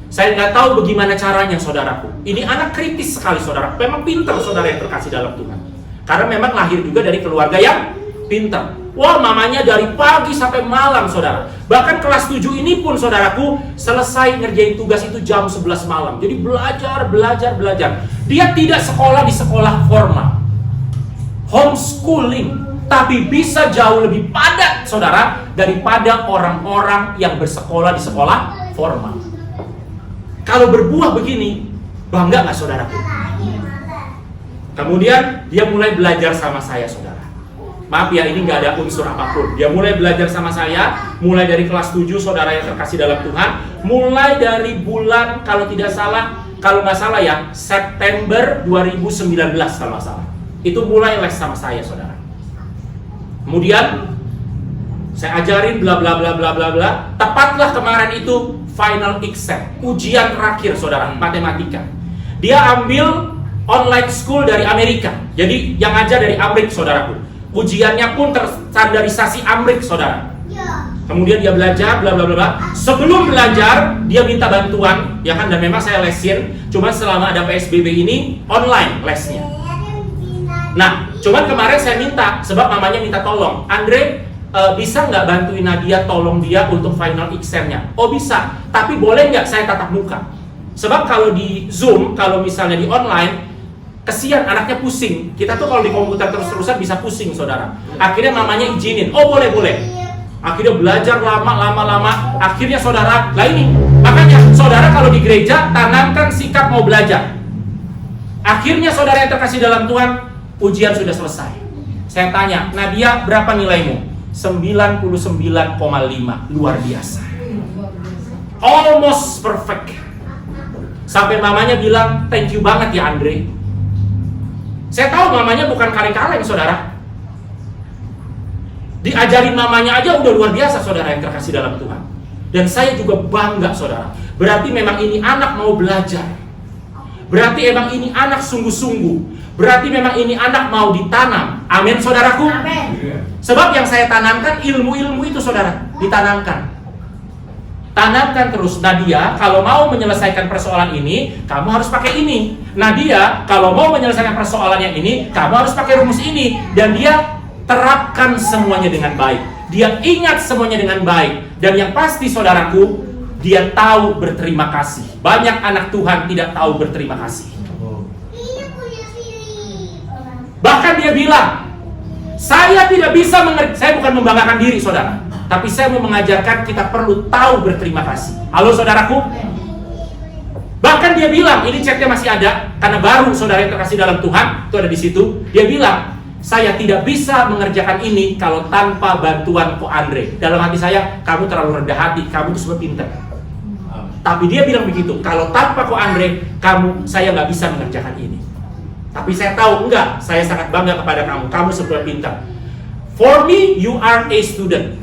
Saya nggak tahu bagaimana caranya saudaraku. Ini anak kritis sekali saudara. Memang pintar saudara yang terkasih dalam Tuhan. Karena memang lahir juga dari keluarga yang pintar. Wah, mamanya dari pagi sampai malam saudara. Bahkan kelas 7 ini pun saudaraku selesai ngerjain tugas itu jam 11 malam. Jadi belajar. Dia tidak sekolah di sekolah formal, homeschooling, tapi bisa jauh lebih padat saudara daripada orang-orang yang bersekolah di sekolah formal. Kalau berbuah begini, bangga nggak saudaraku? Kemudian dia mulai belajar sama saya saudara. Maaf ya, ini nggak ada unsur apapun. Dia mulai belajar sama saya, mulai dari kelas 7 saudara yang terkasih dalam Tuhan. Mulai dari bulan, kalau nggak salah ya, September 2019 kalau nggak salah. Itu mulai les sama saya saudara. Kemudian saya ajarin bla bla bla bla bla bla. Tepatlah kemarin itu final exam, ujian terakhir saudara, matematika. Dia ambil online school dari Amerika. Jadi yang ngajar dari Amerika saudaraku. Ujiannya pun terstandarisasi Amrik saudara. Kemudian dia belajar bla bla bla. Sebelum belajar dia minta bantuan, ya kan, dan memang saya lesin. Cuma selama ada PSBB ini online lesnya. Nah, cuman kemarin saya minta, sebab mamanya minta tolong, Andre bisa nggak bantuin Nadia, tolong dia untuk final examnya? Oh bisa, tapi boleh nggak saya tatap muka? Sebab kalau di Zoom, kalau misalnya di online, kesian anaknya pusing. Kita tuh kalau di komputer terus-terusan bisa pusing saudara. Akhirnya mamanya izinin, oh boleh. Akhirnya belajar lama. Akhirnya saudara, lah ini makanya saudara kalau di gereja tanamkan sikap mau belajar. Akhirnya saudara yang terkasih dalam Tuhan, ujian sudah selesai. Saya tanya, Nadia berapa nilaimu? 99,5. Luar biasa. Almost perfect. Sampai mamanya bilang, thank you banget ya Andre. Saya tahu mamanya bukan kaleng-kaleng saudara. Diajarin mamanya aja udah luar biasa saudara yang terkasih dalam Tuhan. Dan saya juga bangga saudara. Berarti memang ini anak mau belajar. Berarti memang ini anak sungguh-sungguh. Berarti memang ini anak mau ditanam. Amin saudaraku. Amin. Sebab yang saya tanamkan ilmu-ilmu itu saudara, ditanamkan. Tanamkan terus. Nadia, kalau mau menyelesaikan persoalan ini, kamu harus pakai ini. Nadia, kalau mau menyelesaikan persoalan yang ini, kamu harus pakai rumus ini. Dan dia terapkan semuanya dengan baik. Dia ingat semuanya dengan baik. Dan yang pasti saudaraku, dia tahu berterima kasih. Banyak anak Tuhan tidak tahu berterima kasih. Bahkan dia bilang, saya tidak bisa saya bukan membanggakan diri saudara, tapi saya mau mengajarkan kita perlu tahu berterima kasih. Halo saudaraku. Bahkan dia bilang, ini chatnya masih ada, karena baru saudara yang terkasih dalam Tuhan, itu ada di situ. Dia bilang, saya tidak bisa mengerjakan ini kalau tanpa bantuan Ko Andre. Dalam hati saya, kamu terlalu rendah hati, kamu itu semua pintar. Tapi dia bilang begitu, kalau tanpa Ko Andre, saya nggak bisa mengerjakan ini. Tapi saya tahu, enggak, saya sangat bangga kepada kamu sebuah pintar. For me, you are a student.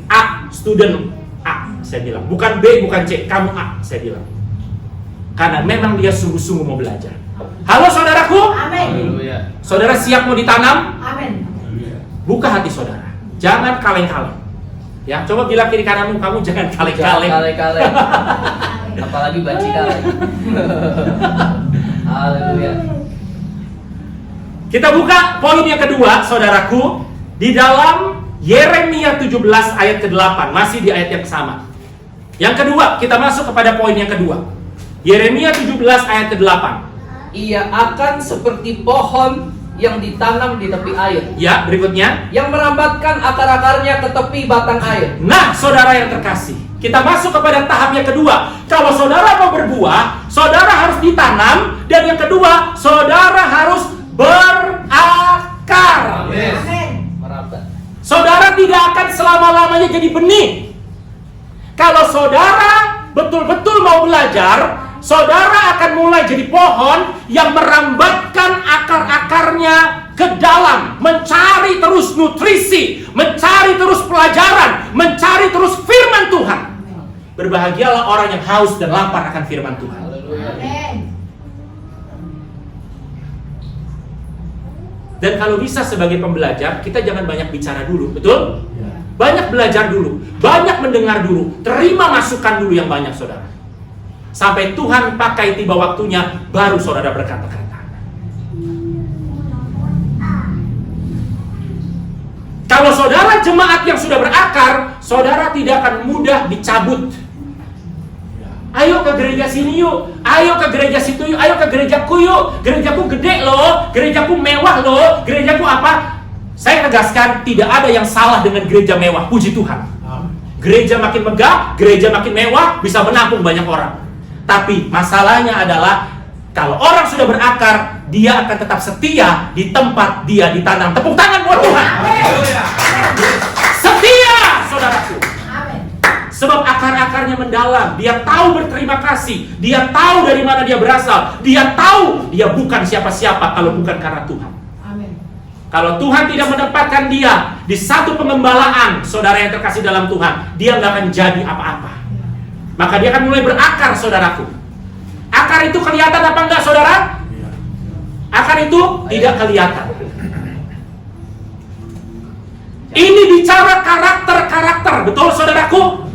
Student A, saya bilang. Bukan B, bukan C, kamu A, saya bilang. Karena memang dia sungguh-sungguh mau belajar. Halo saudaraku. Amin. Saudara siap mau ditanam? Amin. Buka hati saudara. Jangan kaleng-kaleng. Ya, coba bilang kiri kananmu, kamu jangan kaleng-kaleng. Kaleng-kaleng. Apalagi banci kaleng. Haleluya. Kita buka poin yang kedua, saudaraku, di dalam Yeremia 17 ayat ke-8, masih di ayat yang sama. Yang kedua, kita masuk kepada poin yang kedua. Yeremia 17 ayat ke-8. Ia akan seperti pohon yang ditanam di tepi air, Ya, berikutnya. yang merambatkan akar-akarnya ke tepi batang air. Nah, saudara yang terkasih, kita masuk kepada tahap yang kedua. Kalau saudara mau berbuah, saudara harus ditanam, dan yang kedua, saudara harus berakar. Amin. Merambat. Saudara tidak akan selama-lamanya jadi benih. Kalau saudara betul-betul mau belajar, saudara akan mulai jadi pohon yang merambatkan akar-akarnya ke dalam, mencari terus nutrisi, mencari terus pelajaran, mencari terus firman Tuhan. Berbahagialah orang yang haus dan lapar akan firman Tuhan. Dan kalau bisa sebagai pembelajar, kita jangan banyak bicara dulu, betul? Banyak belajar dulu, banyak mendengar dulu, terima masukan dulu yang banyak, saudara. Sampai Tuhan pakai tiba waktunya, baru saudara berkata-kata. Kalau saudara jemaat yang sudah berakar, saudara tidak akan mudah dicabut. Ayo ke gereja sini yuk, ayo ke gereja situ yuk, ayo ke gerejaku yuk. Gerejaku gede loh, gerejaku mewah loh, gerejaku apa? Saya tegaskan, tidak ada yang salah dengan gereja mewah, puji Tuhan. Gereja makin megah, gereja makin mewah, bisa menampung banyak orang. Tapi masalahnya adalah, kalau orang sudah berakar, dia akan tetap setia di tempat dia ditanam. Tepuk tangan buat Tuhan. Setia, saudaraku. Sebab akar-akarnya mendalam. Dia tahu berterima kasih. Dia tahu dari mana dia berasal. Dia tahu dia bukan siapa-siapa kalau bukan karena Tuhan. Kalau Tuhan tidak menempatkan dia di satu pengembalaan, saudara yang terkasih dalam Tuhan, dia nggak akan jadi apa-apa. Maka dia akan mulai berakar, saudaraku. Akar itu kelihatan apa enggak, saudara? Akar itu tidak kelihatan. Ini bicara karakter-karakter, betul saudaraku?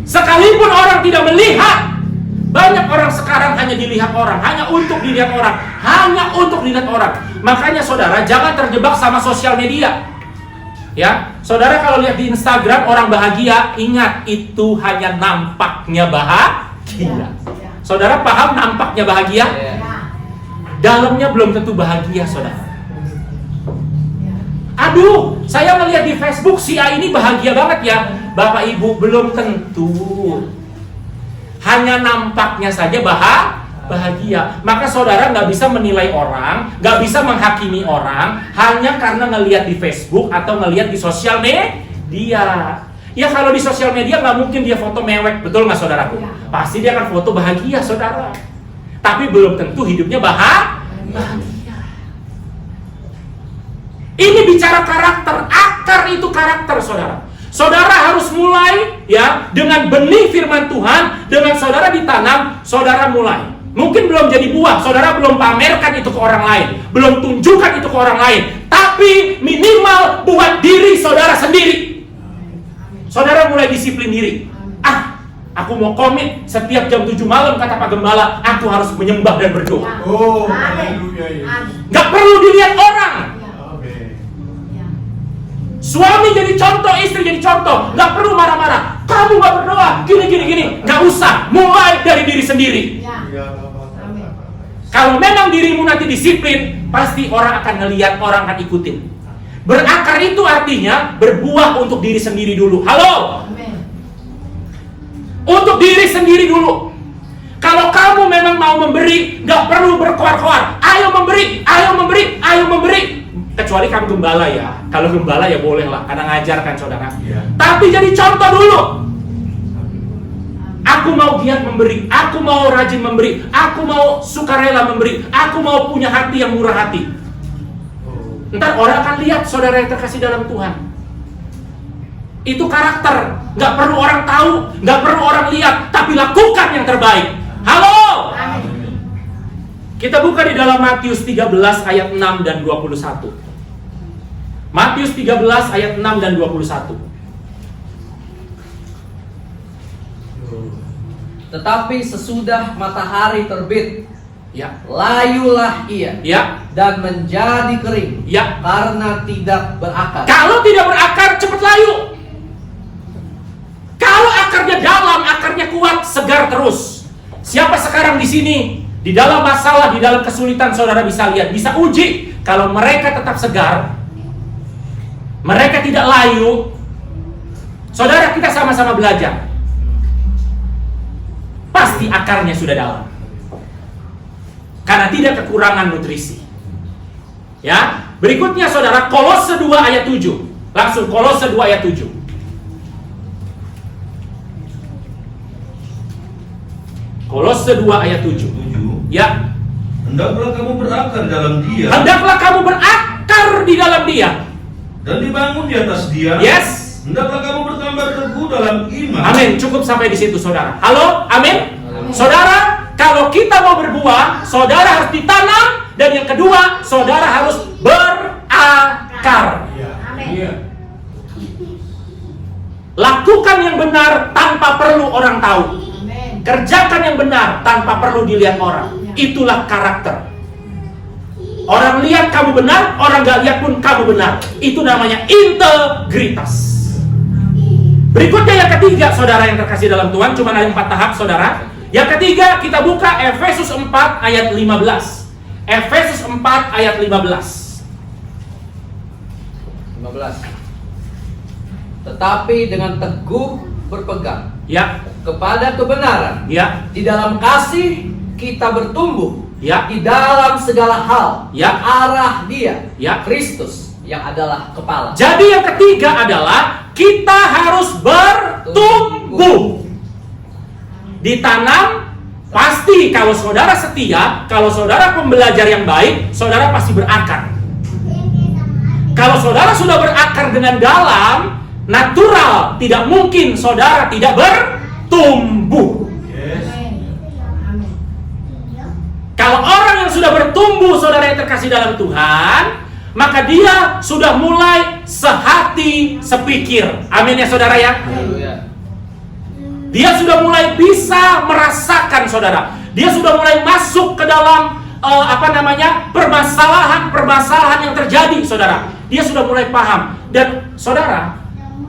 Sekalipun orang tidak melihat, banyak orang sekarang hanya dilihat orang, hanya untuk dilihat orang, hanya untuk dilihat orang. Makanya saudara jangan terjebak sama sosial media. Ya, saudara kalau lihat di Instagram orang bahagia, ingat itu hanya nampaknya bahagia. Saudara paham nampaknya bahagia? Dalamnya belum tentu bahagia, saudara. Aduh, saya melihat di Facebook si A ini bahagia banget ya. Bapak Ibu, belum tentu. Hanya nampaknya saja bahagia. Maka saudara nggak bisa menilai orang, nggak bisa menghakimi orang hanya karena ngelihat di Facebook atau ngelihat di sosial media. Ya kalau di sosial media nggak mungkin dia foto mewek, betul nggak saudaraku? Pasti dia akan foto bahagia, saudara. Tapi belum tentu hidupnya bahagia. Ini bicara karakter, akar itu karakter, saudara. Saudara harus mulai ya dengan benih firman Tuhan, dengan saudara ditanam, saudara mulai. Mungkin belum jadi buah, saudara belum pamerkan itu ke orang lain, belum tunjukkan itu ke orang lain, tapi minimal buat diri saudara sendiri. Saudara mulai disiplin diri. Aku mau komit setiap jam 7 malam kata Pak Gembala, aku harus menyembah dan berdoa. Oh, haleluya. Gak perlu dilihat orang. Suami jadi contoh, istri jadi contoh. Gak perlu marah-marah. Kamu gak berdoa, gini. Gak usah, mulai dari diri sendiri. Kalau memang dirimu nanti disiplin, pasti orang akan ngelihat, orang akan ikutin. Berakar itu artinya berbuah untuk diri sendiri dulu. Halo? Untuk diri sendiri dulu. Kalau kamu memang mau memberi, gak perlu berkoar-koar. Ayo memberi. Kecuali kamu gembala ya. Kalau gembala ya boleh lah, karena ngajarkan saudara. Tapi jadi contoh dulu. Aku mau giat memberi, aku mau rajin memberi, aku mau sukarela memberi, aku mau punya hati yang murah hati. Ntar orang akan lihat saudara yang terkasih dalam Tuhan. Itu karakter, nggak perlu orang tahu, nggak perlu orang lihat, tapi lakukan yang terbaik. Halo? Kita buka di dalam Matius 13 ayat 6 dan 21. Matius 13 ayat 6 dan 21. Tetapi sesudah matahari terbit, Ya. layulah ia Ya. dan menjadi kering, Ya. karena tidak berakar. Kalau tidak berakar, cepat layu. Kalau akarnya dalam, akarnya kuat, segar terus. Siapa sekarang di sini, di dalam masalah, di dalam kesulitan, saudara bisa lihat, bisa uji. Kalau mereka tetap segar, mereka tidak layu, saudara kita sama-sama belajar. Pasti akarnya sudah dalam. Karena tidak kekurangan nutrisi. Ya, berikutnya saudara, Kolose 2 ayat 7. Langsung Kolose 2 ayat 7. Kolose 2 ayat 7. 7. Ya. Hendaklah kamu berakar dalam Dia Hendaklah kamu berakar di dalam Dia. dan dibangun di atas Dia. Yes. Hendaklah kamu bertambah teguh dalam iman. Amin. Cukup sampai di situ, saudara. Halo, amin. Saudara, kalau kita mau berbuah, saudara harus ditanam, dan yang kedua, saudara harus berakar. Iya. Lakukan yang benar tanpa perlu orang tahu. Kerjakan yang benar tanpa perlu dilihat orang. Itulah karakter. Orang lihat kamu benar, orang gak lihat pun kamu benar. Itu namanya integritas. Berikutnya yang ketiga, saudara yang terkasih dalam Tuhan, cuma ada 4 tahap, saudara. Yang ketiga, kita buka Efesus 4 ayat 15. Efesus 4 ayat 15. 15. Tetapi dengan teguh berpegang Ya, kepada kebenaran, ya, di dalam kasih kita bertumbuh, ya, di dalam segala hal, Ya. ke arah Dia, Ya. Kristus yang adalah kepala. Jadi yang ketiga adalah kita harus bertumbuh. Ditanam, pasti kalau saudara setia, kalau saudara pembelajar yang baik, saudara pasti berakar. Kalau saudara sudah berakar dengan dalam, natural, tidak mungkin saudara tidak bertumbuh. Kalau orang yang sudah bertumbuh, saudara yang terkasih dalam Tuhan, maka dia sudah mulai sehati sepikir. Amin ya saudara ya. Haleluya. Dia sudah mulai bisa merasakan, saudara. Dia sudah mulai masuk ke dalam permasalahan yang terjadi, saudara. Dia sudah mulai paham. Dan saudara,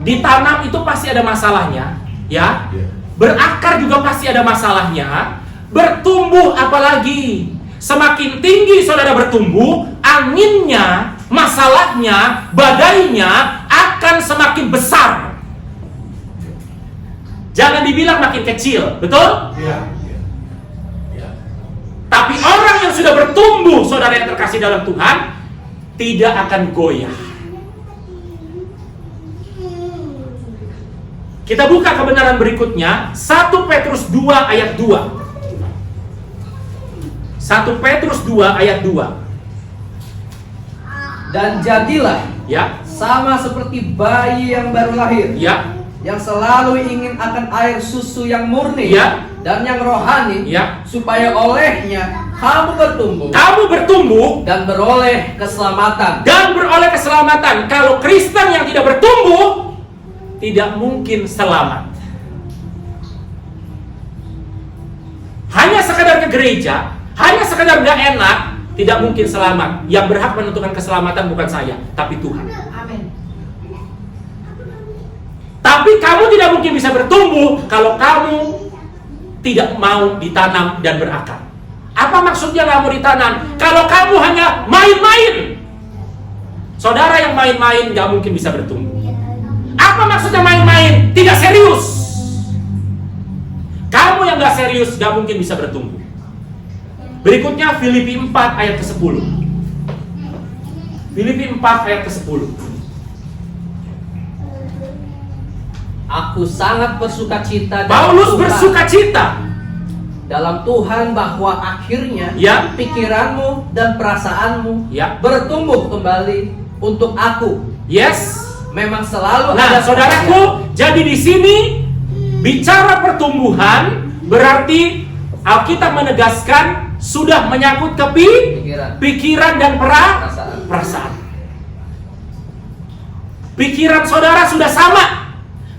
ditanam itu pasti ada masalahnya, ya. Berakar juga pasti ada masalahnya. Bertumbuh apalagi. Semakin tinggi saudara bertumbuh, anginnya, masalahnya, badainya akan semakin besar. Jangan dibilang makin kecil, betul? Iya. Tapi orang yang sudah bertumbuh, saudara yang terkasih dalam Tuhan, tidak akan goyah. Kita buka kebenaran berikutnya, 1 Petrus 2 ayat 2. 1 Petrus 2 ayat 2. Dan jadilah Ya, sama seperti bayi yang baru lahir, ya, yang selalu ingin akan air susu yang murni Ya. dan yang rohani, Ya. supaya olehnya kamu bertumbuh kamu bertumbuh dan beroleh keselamatan. dan beroleh keselamatan. Kalau Kristen yang tidak bertumbuh, tidak mungkin selamat. Hanya sekedar ke gereja, hanya sekedar gak enak, tidak mungkin selamat. Yang berhak menentukan keselamatan bukan saya, tapi Tuhan. Tapi kamu tidak mungkin bisa bertumbuh kalau kamu tidak mau ditanam dan berakar. Apa maksudnya gak mau ditanam? Kalau kamu hanya main-main, saudara yang main-main gak mungkin bisa bertumbuh. Apa maksudnya main-main? Tidak serius. Kamu yang gak serius gak mungkin bisa bertumbuh. Berikutnya Filipi 4 ayat ke-10. Filipi 4 ayat ke-10. Aku sangat bersukacita Paulus bersukacita dalam Tuhan bahwa akhirnya Ya. pikiranmu dan perasaanmu Ya. bertumbuh kembali untuk aku. Yes. Memang selalu Nah, ada saudaraku, jadi di sini bicara pertumbuhan berarti Alkitab menegaskan sudah menyangkut ke pikiran dan perasaan. Pikiran saudara sudah sama.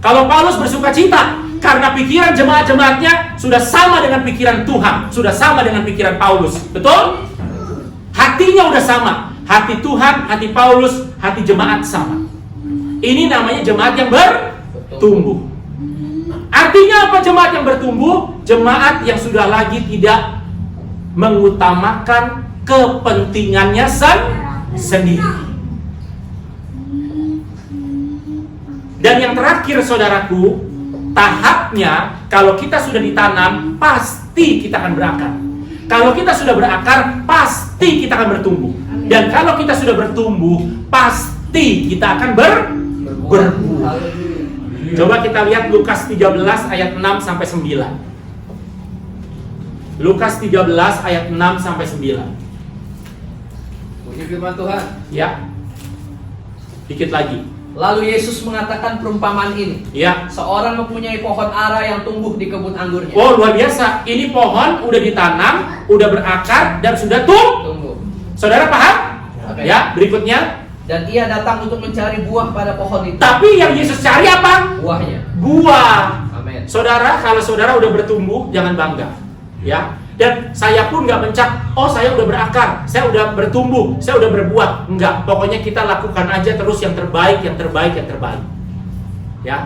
Kalau Paulus bersukacita karena pikiran jemaat-jemaatnya sudah sama dengan pikiran Tuhan, sudah sama dengan pikiran Paulus. Betul? Hatinya udah sama. Hati Tuhan, hati Paulus, hati jemaat sama. Ini namanya jemaat yang bertumbuh. Artinya apa jemaat yang bertumbuh? Jemaat yang sudah lagi tidak mengutamakan kepentingannya sendiri. Dan yang terakhir saudaraku, tahapnya kalau kita sudah ditanam, pasti kita akan berakar. Kalau kita sudah berakar, pasti kita akan bertumbuh. Dan kalau kita sudah bertumbuh, pasti kita akan berbuah. Coba kita lihat Lukas 13 ayat 6 sampai 9. Lukas 13 ayat 6 sampai 9. Bunyi firman Tuhan. Ya. Dikit lagi. Lalu Yesus mengatakan perumpamaan ini. Ya. Seorang mempunyai pohon ara yang tumbuh di kebun anggurnya. Oh, luar biasa. Ini pohon udah ditanam, udah berakar dan sudah Tumbuh. Saudara paham? Oke. Ya, berikutnya. Dan ia datang untuk mencari buah pada pohon itu. Tapi yang Yesus cari apa? Buahnya. Buah. Amin. Saudara, kalau saudara udah bertumbuh, jangan bangga. Ya. Dan saya pun nggak mencap, oh saya udah berakar, saya udah bertumbuh, saya udah berbuah. Enggak, pokoknya kita lakukan aja terus yang terbaik, yang terbaik, yang terbaik. Ya,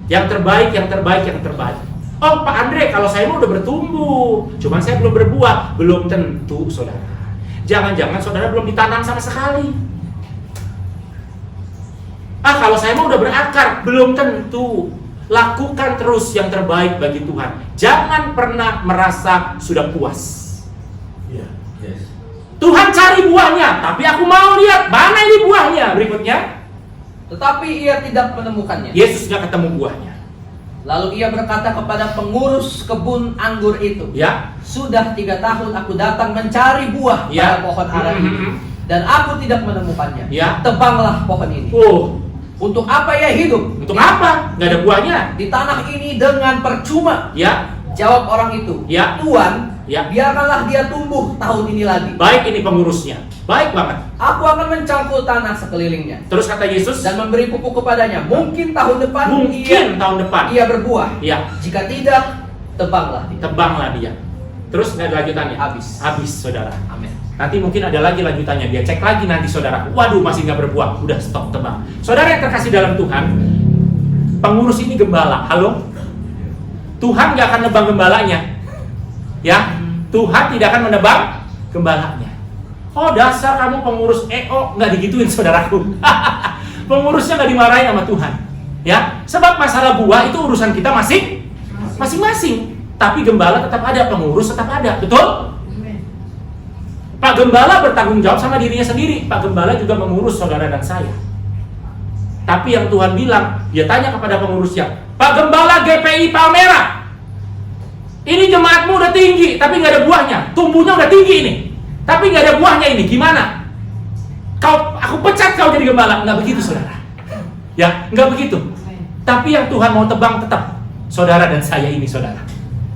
yang terbaik, yang terbaik, yang terbaik. Oh Pak Andre, kalau saya mau udah bertumbuh, cuman saya belum berbuah. Belum tentu, saudara. Jangan-jangan saudara belum ditanam sama sekali. Kalau saya mau udah berakar, belum tentu. Lakukan terus yang terbaik bagi Tuhan. Jangan pernah merasa sudah puas. Iya, yes. Tuhan cari buahnya, tapi aku mau lihat mana ini buahnya. Berikutnya, Tetapi ia tidak menemukannya. Yesus nggak ketemu buahnya. Lalu ia berkata kepada pengurus kebun anggur itu, Ya, sudah 3 tahun aku datang mencari buah Ya. pada pohon ara ini, dan aku tidak menemukannya. Ya. Tebanglah pohon ini. oh, Untuk apa ia hidup? untuk apa? Nggak ada buahnya. Di tanah ini dengan percuma. Ya, Jawab orang itu, Ya. Tuan, Ya. biarkanlah dia tumbuh tahun ini lagi. baik ini pengurusnya. Baik banget. Aku akan mencangkul tanah sekelilingnya Terus kata Yesus, dan memberi pupuk kepadanya. Mungkin tahun depan mungkin tahun depan. ia berbuah. Ya, Jika tidak, tebanglah dia. tebanglah dia. Terus nggak ada lanjutannya. Habis. Habis, saudara. Amin. Nanti mungkin ada lagi lanjutannya. Dia cek lagi nanti saudara. Waduh, masih nggak berbuah. Udah stop, tebang. Saudara yang terkasih dalam Tuhan, pengurus ini gembala. Halo? Tuhan nggak akan nebang gembalanya. Ya, Tuhan tidak akan menebang gembalanya. Oh, dasar kamu pengurus EO, nggak digituin saudaraku. Pengurusnya nggak dimarahin sama Tuhan. Ya, sebab masalah buah itu urusan kita masing-masing. Tapi gembala tetap ada, pengurus tetap ada, betul? Pak Gembala bertanggung jawab sama dirinya sendiri. Pak Gembala juga mengurus saudara dan saya. Tapi yang Tuhan bilang, dia tanya kepada pengurusnya, Pak Gembala GPI Palmera, ini jemaatmu udah tinggi, tapi nggak ada buahnya. Tumbuhnya udah tinggi ini, tapi nggak ada buahnya ini. Gimana? Aku pecat kau jadi gembala. Nggak begitu, saudara. Ya, nggak begitu. Tapi yang Tuhan mau tebang tetap saudara dan saya ini, saudara.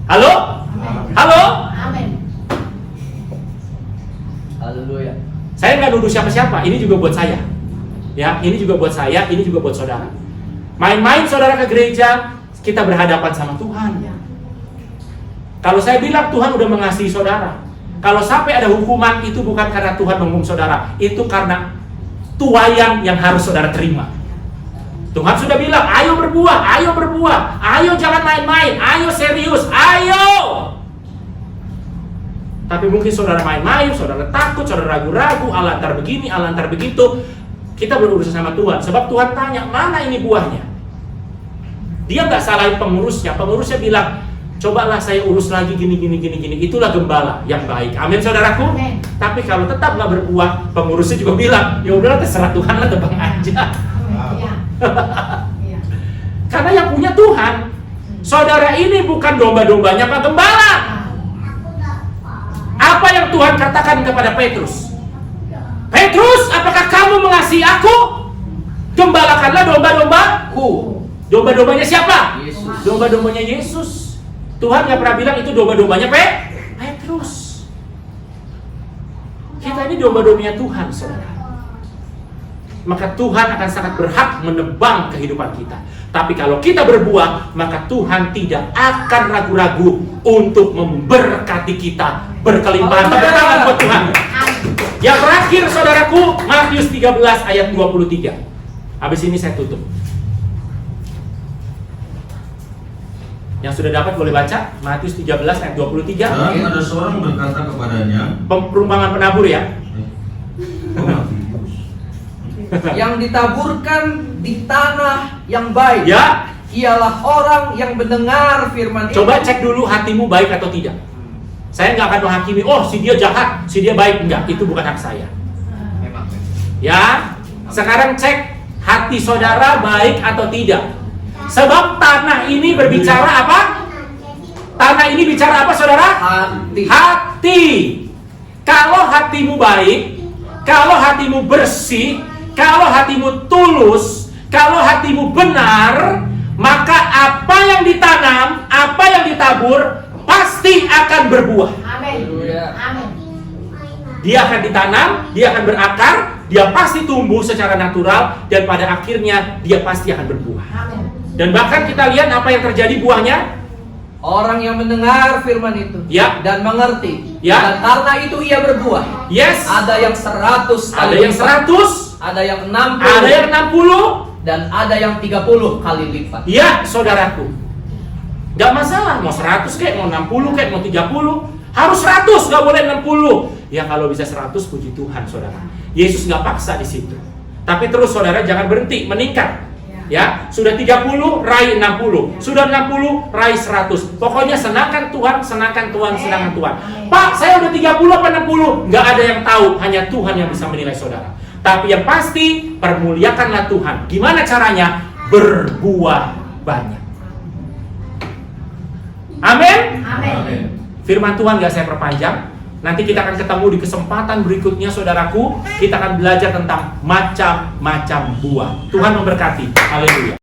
Halo? Halo? Amin. Haleluya. Saya nggak nuduh siapa-siapa, ini juga buat saya. Ya, ini juga buat saya, ini juga buat saudara. Main-main saudara ke gereja, kita berhadapan sama Tuhan. Kalau saya bilang Tuhan udah mengasihi saudara, kalau sampai ada hukuman itu bukan karena Tuhan menghukum saudara, itu karena tuayan yang harus saudara terima. Tuhan sudah bilang, ayo berbuah, ayo jangan main-main, ayo serius, ayo. Tapi mungkin saudara main-main, saudara takut, saudara ragu-ragu, alantar begini, alantar begitu. Kita berurusan sama Tuhan, sebab Tuhan tanya, mana ini buahnya? Dia nggak salahin pengurusnya bilang, cobalah saya urus lagi gini. Itulah gembala yang baik. Amin, saudaraku. Amin. Tapi kalau tetap nggak berbuah, pengurusnya juga bilang, ya udahlah terserah Tuhan lah, tebang aja. Iya. Iya. Karena yang punya Tuhan. Saudara ini bukan domba-dombanya Pak Gembala. Apa yang Tuhan katakan kepada Petrus? Petrus, apakah kamu mengasihi aku? Gembalakanlah domba-dombaku. Domba-dombanya siapa? Yesus. Domba-dombanya Yesus. Tuhan nggak pernah bilang itu domba-dombanya Petrus. Kita ini domba-dombanya Tuhan, saudara. Maka Tuhan akan sangat berhak menebang kehidupan kita. Tapi kalau kita berbuah, maka Tuhan tidak akan ragu-ragu untuk memberkati kita berkelimpahan. Tepuk tangan buat Tuhan. Yang terakhir, saudaraku, Matius 13 ayat 23. Habis ini saya tutup. Yang sudah dapat boleh baca Matius 13 ayat 23. Dan ada seorang berkata kepadanya, Perumpamaan penabur ya. Yang ditaburkan di tanah yang baik, Ya, ialah orang yang mendengar firman ini. coba cek dulu hatimu baik atau tidak. Saya nggak akan menghakimi, oh si dia jahat, si dia baik. Enggak, itu bukan hak saya. Memang. Ya, sekarang cek hati saudara baik atau tidak. Sebab tanah ini berbicara apa? Tanah ini bicara apa, saudara? Hati. Hati. Kalau hatimu baik, kalau hatimu bersih, kalau hatimu tulus, kalau hatimu benar, maka apa yang ditanam, apa yang ditabur, pasti akan berbuah. Amin. Haleluya. Amin. Dia akan ditanam, dia akan berakar, dia pasti tumbuh secara natural, dan pada akhirnya dia pasti akan berbuah. Amin. Dan bahkan kita lihat apa yang terjadi buahnya. Orang yang mendengar firman itu Ya. dan mengerti, Ya. dan karena itu ia berbuah. Yes, Ada yang 100 ada kali yang lipat, 100, ada yang 60, ada yang 60. dan ada yang 30 kali lipat. Ya, saudaraku. Gak masalah, mau 100 kayak, mau 60 kayak, mau 30. Harus 100, gak boleh 60. Ya kalau bisa 100, puji Tuhan, saudara. Yesus gak paksa di situ. Tapi terus saudara jangan berhenti, meningkat. Ya, sudah 30, raih 60. Sudah 60, raih 100. Pokoknya senangkan Tuhan, senangkan Tuhan, senangkan Tuhan. Pak, saya udah 30 apa 60? Gak ada yang tahu, hanya Tuhan yang bisa menilai saudara. Tapi yang pasti, permuliakanlah Tuhan. Gimana caranya? Berbuah banyak. Amin. Amin. Firman Tuhan gak saya perpanjang. Nanti kita akan ketemu di kesempatan berikutnya, saudaraku. Kita akan belajar tentang macam-macam buah. Tuhan memberkati. Haleluya.